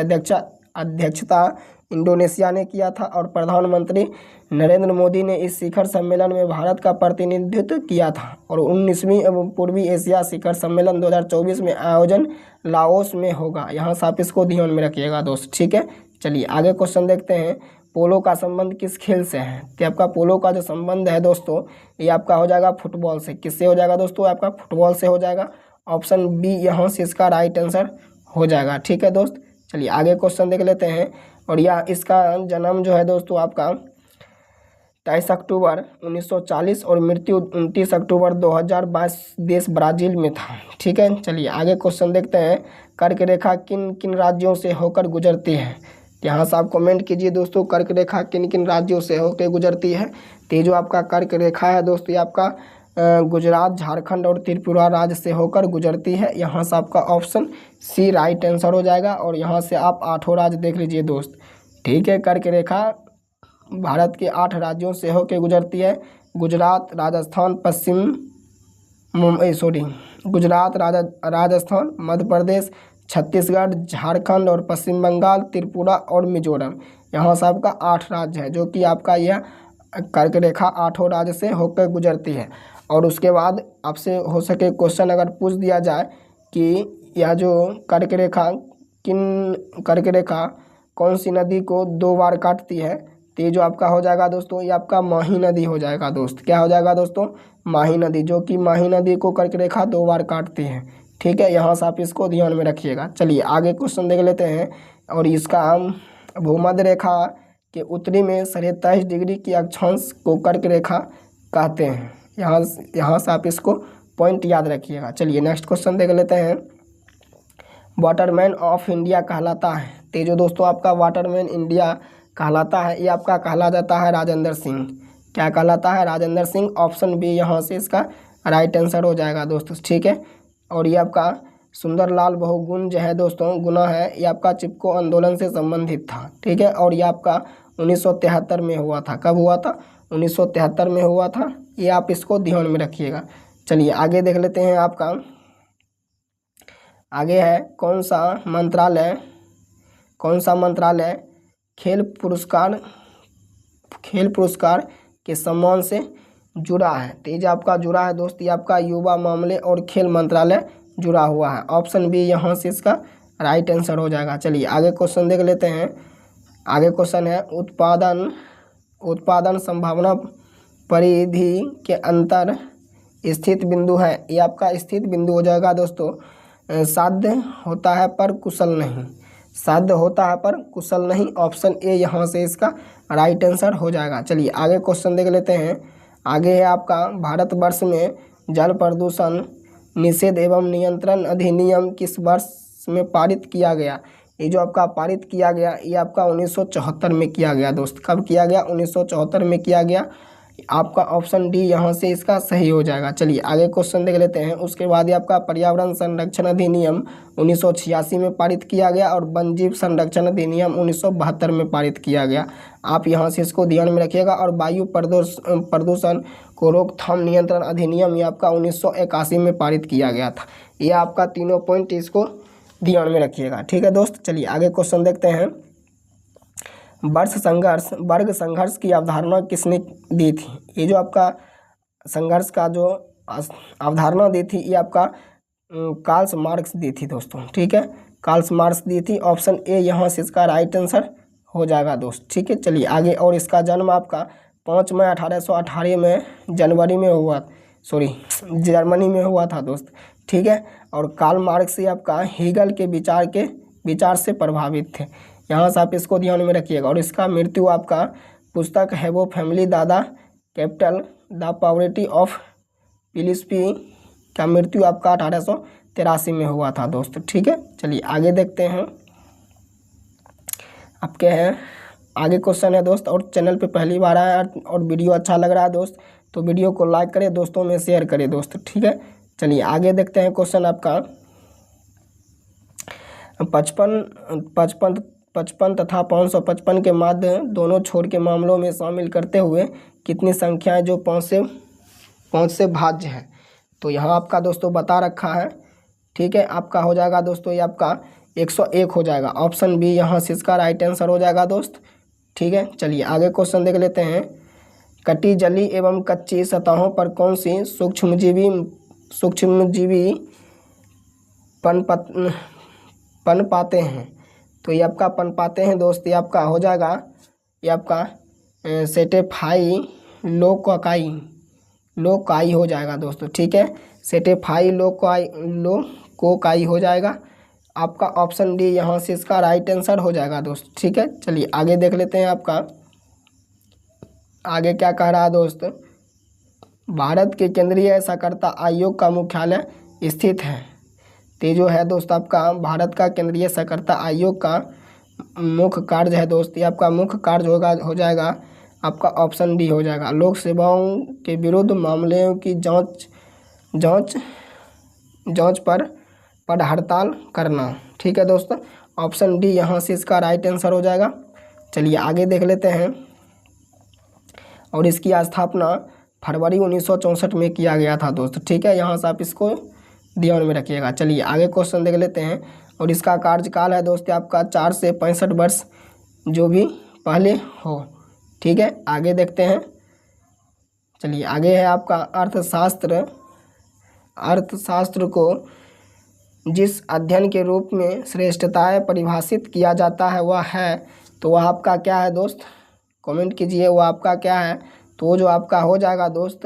Speaker 1: अध्यक्षता इंडोनेशिया ने किया था। और प्रधानमंत्री नरेंद्र मोदी ने इस शिखर सम्मेलन में भारत का प्रतिनिधित्व किया था। और 19वीं एवं पूर्वी एशिया शिखर सम्मेलन 2024 में आयोजन लाओस में होगा। यहाँ से आप इसको ध्यान में रखिएगा दोस्त, ठीक है। चलिए आगे क्वेश्चन देखते हैं। पोलो का संबंध किस खेल से है। तो आपका पोलो का जो संबंध है दोस्तों ये आपका हो जाएगा फुटबॉल से। किससे हो जाएगा दोस्तों, आपका फुटबॉल से हो जाएगा। ऑप्शन बी यहाँ से इसका राइट आंसर हो जाएगा, ठीक है दोस्त। चलिए आगे क्वेश्चन देख लेते हैं। और यह इसका जन्म जो है दोस्तों आपका 23 अक्टूबर 1940 और मृत्यु 29 अक्टूबर 2022 देश ब्राज़ील में था, ठीक है। चलिए आगे क्वेश्चन देखते हैं। कर्क रेखा किन किन राज्यों से होकर गुजरती है। यहाँ से आप कमेंट कीजिए दोस्तों, कर्क रेखा किन किन राज्यों से होकर गुजरती है। तो ये जो आपका कर्क रेखा है दोस्तों ये आपका गुजरात, झारखंड और त्रिपुरा राज्य से होकर गुजरती है। यहाँ से आपका ऑप्शन सी राइट आंसर हो जाएगा। और यहाँ से आप 8 राज्य देख लीजिए दोस्त, ठीक है। कर्क रेखा भारत के 8 राज्यों से होकर गुजरती है। गुजरात, राजस्थान, मध्य प्रदेश, छत्तीसगढ़, झारखंड और पश्चिम बंगाल, त्रिपुरा और मिजोरम। यहाँ से आपका 8 राज्य है जो कि आपका यह कर्क रेखा 8 राज्य से होकर गुजरती है। और उसके बाद आपसे हो सके क्वेश्चन अगर पूछ दिया जाए कि यह जो कर्क रेखा कौन सी नदी को 2 बार काटती है। तो ये जो आपका हो जाएगा दोस्तों ये आपका माही नदी हो जाएगा दोस्त। क्या हो जाएगा दोस्तों, माही नदी, जो कि माही नदी को कर्क रेखा 2 बार काटती है, ठीक है। यहाँ से आप इसको ध्यान में रखिएगा। चलिए आगे क्वेश्चन देख लेते हैं। और इसका भूमध्य रेखा के उत्तरी में 23 डिग्री की अक्षांश को कर्क रेखा कहते हैं। यहाँ से आप इसको पॉइंट याद रखिएगा। चलिए नेक्स्ट क्वेश्चन देख लेते हैं। वाटरमैन ऑफ इंडिया कहलाता है। तो जो दोस्तों आपका वाटरमैन इंडिया कहलाता है ये आपका कहला जाता है राजेंद्र सिंह। क्या कहलाता है, राजेंद्र सिंह। ऑप्शन बी यहाँ से इसका राइट आंसर हो जाएगा दोस्तों, ठीक है। और ये आपका सुंदरलाल बहुगुण जो है दोस्तों गुना है ये आपका चिपको आंदोलन से संबंधित था, ठीक है। और ये आपका 1973 में हुआ था। कब हुआ था, 1973 में हुआ था। ये आप इसको ध्यान में रखिएगा। चलिए आगे देख लेते हैं। आपका आगे है कौन सा मंत्रालय खेल पुरस्कार के सम्मान से जुड़ा है। तो ये जो आपका जुड़ा है दोस्त ये आपका युवा मामले और खेल मंत्रालय जुड़ा हुआ है। ऑप्शन बी यहाँ से इसका राइट आंसर हो जाएगा। चलिए आगे क्वेश्चन देख लेते हैं। आगे क्वेश्चन है उत्पादन संभावना परिधि के अंतर स्थित बिंदु है। ये आपका स्थित बिंदु हो जाएगा दोस्तों। साध्य होता है पर कुशल नहीं, ऑप्शन ए यहाँ से इसका राइट आंसर हो जाएगा। चलिए आगे क्वेश्चन देख लेते हैं। आगे है आपका भारतवर्ष में जल प्रदूषण निषेध एवं नियंत्रण अधिनियम किस वर्ष में पारित किया गया। ये जो आपका पारित किया गया ये आपका 1974 में किया गया दोस्त। कब किया गया, 1974 में किया गया, आपका ऑप्शन डी यहाँ से इसका सही हो जाएगा। चलिए आगे क्वेश्चन देख लेते हैं। उसके बाद ये आपका पर्यावरण संरक्षण अधिनियम 1986 में पारित किया गया और वन जीव संरक्षण अधिनियम 1972 में पारित किया गया। आप यहाँ से इसको ध्यान में रखिएगा। और वायु प्रदूषण को रोकथाम नियंत्रण अधिनियम ये आपका 1981 में पारित किया गया था। ये आपका तीनों पॉइंट इसको ध्यान में रखिएगा, ठीक है दोस्त। चलिए आगे क्वेश्चन देखते हैं। वर्ग संघर्ष की अवधारणा किसने दी थी? ये जो आपका संघर्ष का जो अवधारणा दी थी ये आपका कार्ल मार्क्स दी थी दोस्तों, ठीक है। कार्ल मार्क्स दी थी। ऑप्शन ए यहाँ से इसका राइट आंसर हो जाएगा दोस्त, ठीक है। चलिए आगे। और इसका जन्म आपका 5 मई 1818 में जर्मनी में हुआ था दोस्त, ठीक है। और कार्ल मार्क्स ये आपका हेगल के विचार से प्रभावित थे। यहाँ से आप इसको ध्यान में रखिएगा। और इसका मृत्यु आपका पुस्तक है वो फैमिली दादा कैपिटल द पॉवर्टी ऑफ फिलिस्पी का मृत्यु आपका 1883 में हुआ था दोस्त, ठीक है। चलिए आगे देखते हैं। आपके हैं आगे क्वेश्चन है दोस्त। और चैनल पे पहली बार आया और वीडियो अच्छा लग रहा है दोस्त तो वीडियो को लाइक करें, दोस्तों में शेयर करें दोस्त, ठीक है। चलिए आगे देखते हैं। क्वेश्चन आपका 55 तथा 555 के माध्य दोनों छोर के मामलों में शामिल करते हुए कितनी संख्याएं जो 5 से भाज्य है? तो यहाँ आपका दोस्तों बता रखा है, ठीक है। आपका हो जाएगा दोस्तों ये आपका 101 हो जाएगा। ऑप्शन बी यहाँ से इसका राइट आंसर हो जाएगा दोस्त, ठीक है। चलिए आगे क्वेश्चन देख लेते हैं। कटी जली एवं कच्ची सतहों पर कौन सी सूक्ष्मजीवी पन पाते हैं? तो ये आपका पन पाते हैं दोस्त। ये आपका हो जाएगा ये आपका सेटेफाई लोकाई हो जाएगा दोस्तों, ठीक है। सेटेफाई लोकाई हो जाएगा। आपका ऑप्शन डी यहाँ से इसका राइट आंसर हो जाएगा दोस्त, ठीक है। चलिए आगे देख लेते हैं। आपका आगे क्या कह रहा है दोस्त? भारत के केंद्रीय साक्षरता आयोग का मुख्यालय स्थित है। तो जो है दोस्त आपका भारत का केंद्रीय साक्षरता आयोग का मुख्य कार्य है दोस्त। ये आपका मुख्य कार्य हो जाएगा आपका ऑप्शन डी हो जाएगा। लोक सेवाओं के विरुद्ध मामलों की जांच पर हड़ताल करना, ठीक है दोस्त। ऑप्शन डी यहाँ से इसका राइट आंसर हो जाएगा। चलिए आगे देख लेते हैं। और इसकी स्थापना फरवरी 1964 में किया गया था दोस्त, ठीक है। यहाँ से आप इसको ध्यान में रखिएगा। चलिए आगे क्वेश्चन देख लेते हैं। और इसका कार्यकाल है दोस्त आपका 4 से 65 वर्ष जो भी पहले हो, ठीक है। आगे देखते हैं। चलिए आगे है आपका अर्थशास्त्र को जिस अध्ययन के रूप में श्रेष्ठताएं परिभाषित किया जाता है वह है, तो वह आपका क्या है दोस्त? कमेंट कीजिए वो आपका क्या है। तो जो आपका हो जाएगा दोस्त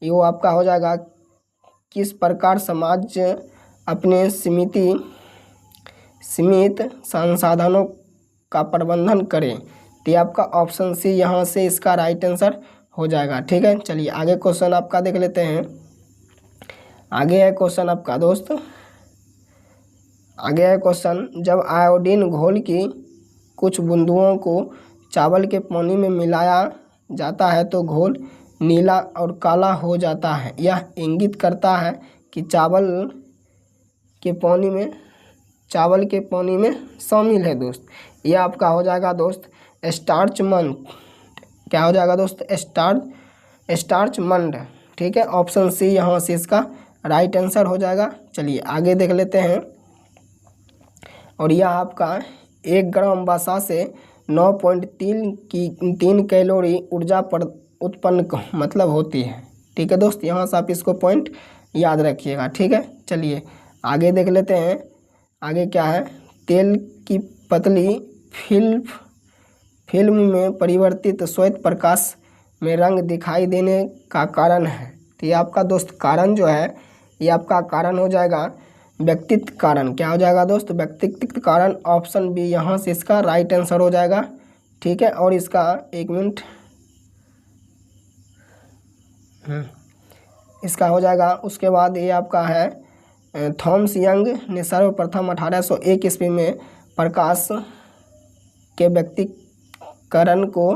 Speaker 1: ये वो आपका हो जाएगा किस प्रकार समाज अपने सीमित संसाधनों का प्रबंधन करे। तो ये आपका ऑप्शन सी यहाँ से इसका राइट आंसर हो जाएगा, ठीक है। चलिए आगे क्वेश्चन आपका देख लेते हैं। आगे है क्वेश्चन आपका दोस्त। आगे है क्वेश्चन। जब आयोडीन घोल की कुछ बूंदों को चावल के पानी में मिलाया जाता है तो घोल नीला और काला हो जाता है। यह इंगित करता है कि चावल के पानी में शामिल है दोस्त। यह आपका हो जाएगा दोस्त स्टार्चमंड। क्या हो जाएगा दोस्त? स्टार्चमंड, ठीक है। ऑप्शन सी यहाँ से इसका राइट आंसर हो जाएगा। चलिए आगे देख लेते हैं। और यह आपका 1 ग्राम वसा से 9.3 कैलोरी ऊर्जा उत्पन्न मतलब होती है, ठीक है दोस्त। यहाँ से आप इसको पॉइंट याद रखिएगा, ठीक है। चलिए आगे देख लेते हैं। आगे क्या है? तेल की पतली फिल्म में परिवर्तित श्वेत प्रकाश में रंग दिखाई देने का कारण है। तो ये आपका दोस्त कारण जो है ये आपका कारण हो जाएगा व्यक्तित्व कारण। क्या हो जाएगा दोस्त? व्यक्तित्व कारण। ऑप्शन बी यहाँ से इसका राइट आंसर हो जाएगा, ठीक है। और इसका 1 मिनट इसका हो जाएगा। उसके बाद ये आपका है थॉमस यंग ने सर्वप्रथम 1801 ईस्वी में प्रकाश के व्यक्तिकरण को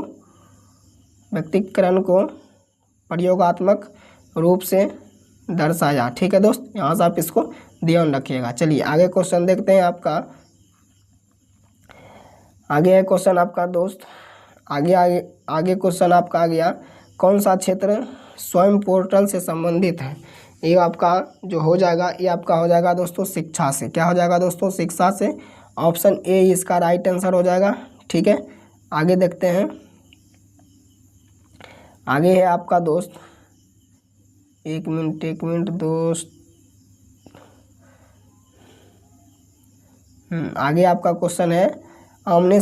Speaker 1: प्रयोगात्मक रूप से दर्शाया। ठीक है दोस्त, यहाँ से आप इसको ध्यान रखिएगा। चलिए आगे क्वेश्चन देखते हैं आपका। आगे है क्वेश्चन आपका दोस्त, आगे क्वेश्चन आपका आ गया, कौन सा क्षेत्र स्वयं पोर्टल से संबंधित है। ये आपका जो हो जाएगा, ये आपका हो जाएगा दोस्तों शिक्षा से। क्या हो जाएगा दोस्तों, शिक्षा से। ऑप्शन ए इसका राइट आंसर हो जाएगा। ठीक है, आगे देखते हैं। आगे है आपका दोस्त, एक मिनट दोस्त, आगे आपका क्वेश्चन है, आमने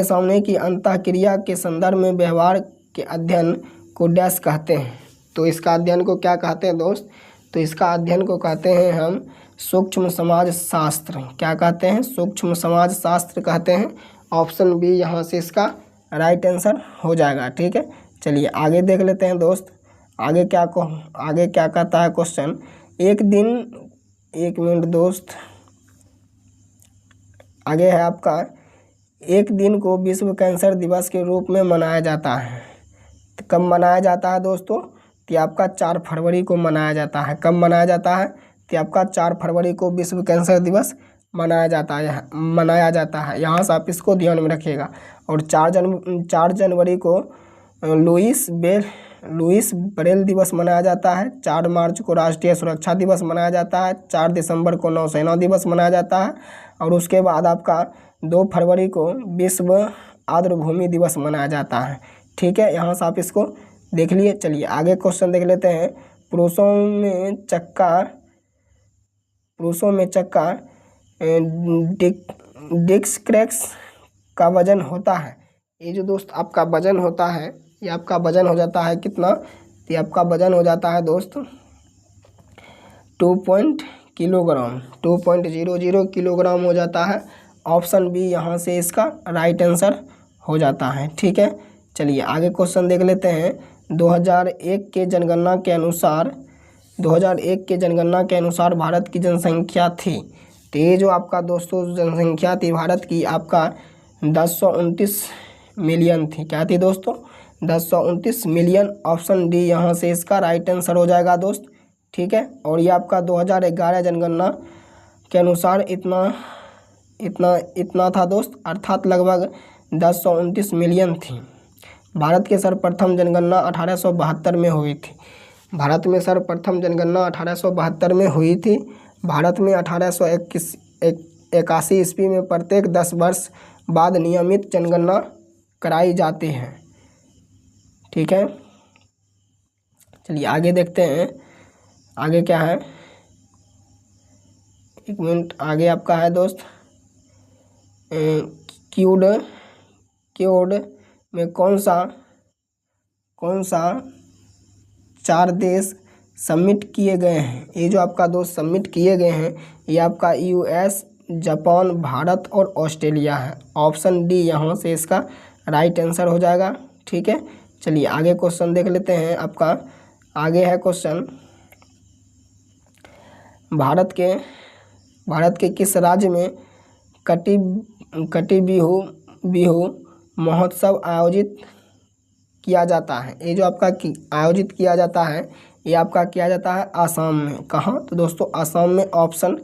Speaker 1: सामने की अंतःक्रिया के संदर्भ में व्यवहार के अध्ययन को डैश कहते हैं। तो इसका अध्ययन को क्या कहते हैं दोस्त, तो इसका अध्ययन को कहते हैं हम सूक्ष्म समाज शास्त्र। क्या कहते हैं, सूक्ष्म समाज शास्त्र कहते हैं। ऑप्शन बी यहाँ से इसका राइट आंसर हो जाएगा। ठीक है, चलिए आगे देख लेते हैं दोस्त। आगे क्या कहता है क्वेश्चन, एक मिनट दोस्त, आगे है आपका, एक दिन को विश्व कैंसर दिवस के रूप में मनाया जाता है। तो कब मनाया जाता है दोस्तों, तो आपका 4 फरवरी को मनाया जाता है। कब मनाया जाता है, तो आपका 4 फरवरी को विश्व कैंसर दिवस मनाया जाता है। यहाँ से आप इसको ध्यान में रखिएगा। और 4 जनवरी को लुईस ब्रेल दिवस मनाया जाता है। 4 मार्च को राष्ट्रीय सुरक्षा दिवस मनाया जाता है। 4 दिसंबर को नौसेना दिवस मनाया जाता है। और उसके बाद आपका 2 फरवरी को विश्व आर्द्रभूमि दिवस मनाया जाता है। ठीक है, यहाँ से आप इसको देख लिए। चलिए आगे क्वेश्चन देख लेते हैं। पुरुषों में चक्का डिस्क का वजन होता है। ये जो दोस्त आपका वजन होता है, ये आपका वजन हो जाता है कितना, तो आपका वजन हो जाता है दोस्त 2.00 किलोग्राम हो जाता है। ऑप्शन बी यहाँ से इसका राइट आंसर हो जाता है। ठीक है, चलिए आगे क्वेश्चन देख लेते हैं। 2001 के जनगणना के अनुसार भारत की जनसंख्या थी, तो ये जो आपका दोस्तों जनसंख्या थी भारत की, आपका 1029 मिलियन थी। क्या थी दोस्तों, 1029 मिलियन। ऑप्शन डी यहाँ से इसका राइट आंसर हो जाएगा दोस्त। ठीक है, और ये आपका 2011 जनगणना के अनुसार इतना था दोस्त, अर्थात लगभग 1029 मिलियन थी। भारत के सर्वप्रथम जनगणना 1872 में हुई थी। भारत में सर्वप्रथम जनगणना 1872 में हुई थी। भारत में 1881 ईस्वी में प्रत्येक 10 वर्ष बाद नियमित जनगणना कराई जाती है। ठीक है, चलिए आगे देखते हैं। आगे क्या है, एक मिनट, आगे आपका है दोस्त, क्यूड में कौन सा 4 देश सबमिट किए गए हैं। ये जो आपका दोस्त सबमिट किए गए हैं, ये आपका यूएस, जापान, भारत और ऑस्ट्रेलिया है। ऑप्शन डी यहाँ से इसका राइट आंसर हो जाएगा। ठीक है, चलिए आगे क्वेश्चन देख लेते हैं आपका। आगे है क्वेश्चन, भारत के किस राज्य में कटी बिहू महोत्सव आयोजित किया जाता है। ये जो आपका आयोजित किया जाता है, ये आपका किया जाता है आसाम में। कहाँ, तो दोस्तों आसाम में। ऑप्शन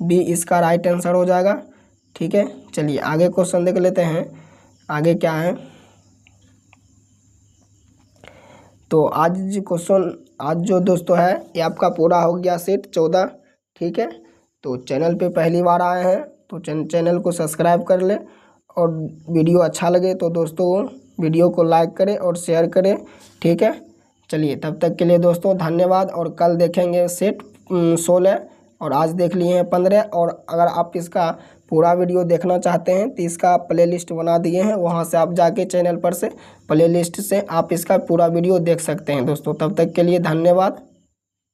Speaker 1: बी इसका राइट आंसर हो जाएगा। ठीक है, चलिए आगे क्वेश्चन देख लेते हैं। आगे क्या है, तो आज जो दोस्तों है, ये आपका पूरा हो गया सेट 14। ठीक है, तो चैनल पे पहली बार आए हैं तो चैनल को सब्सक्राइब कर ले, और वीडियो अच्छा लगे तो दोस्तों वीडियो को लाइक करें और शेयर करें। ठीक है, चलिए तब तक के लिए दोस्तों धन्यवाद। और कल देखेंगे सेट 16 और आज देख लिए हैं 15। और अगर आप इसका पूरा वीडियो देखना चाहते हैं तो इसका प्लेलिस्ट बना दिए हैं, वहां से आप जाके चैनल पर से प्लेलिस्ट से आप इसका पूरा वीडियो देख सकते हैं दोस्तों। तब तक के लिए धन्यवाद।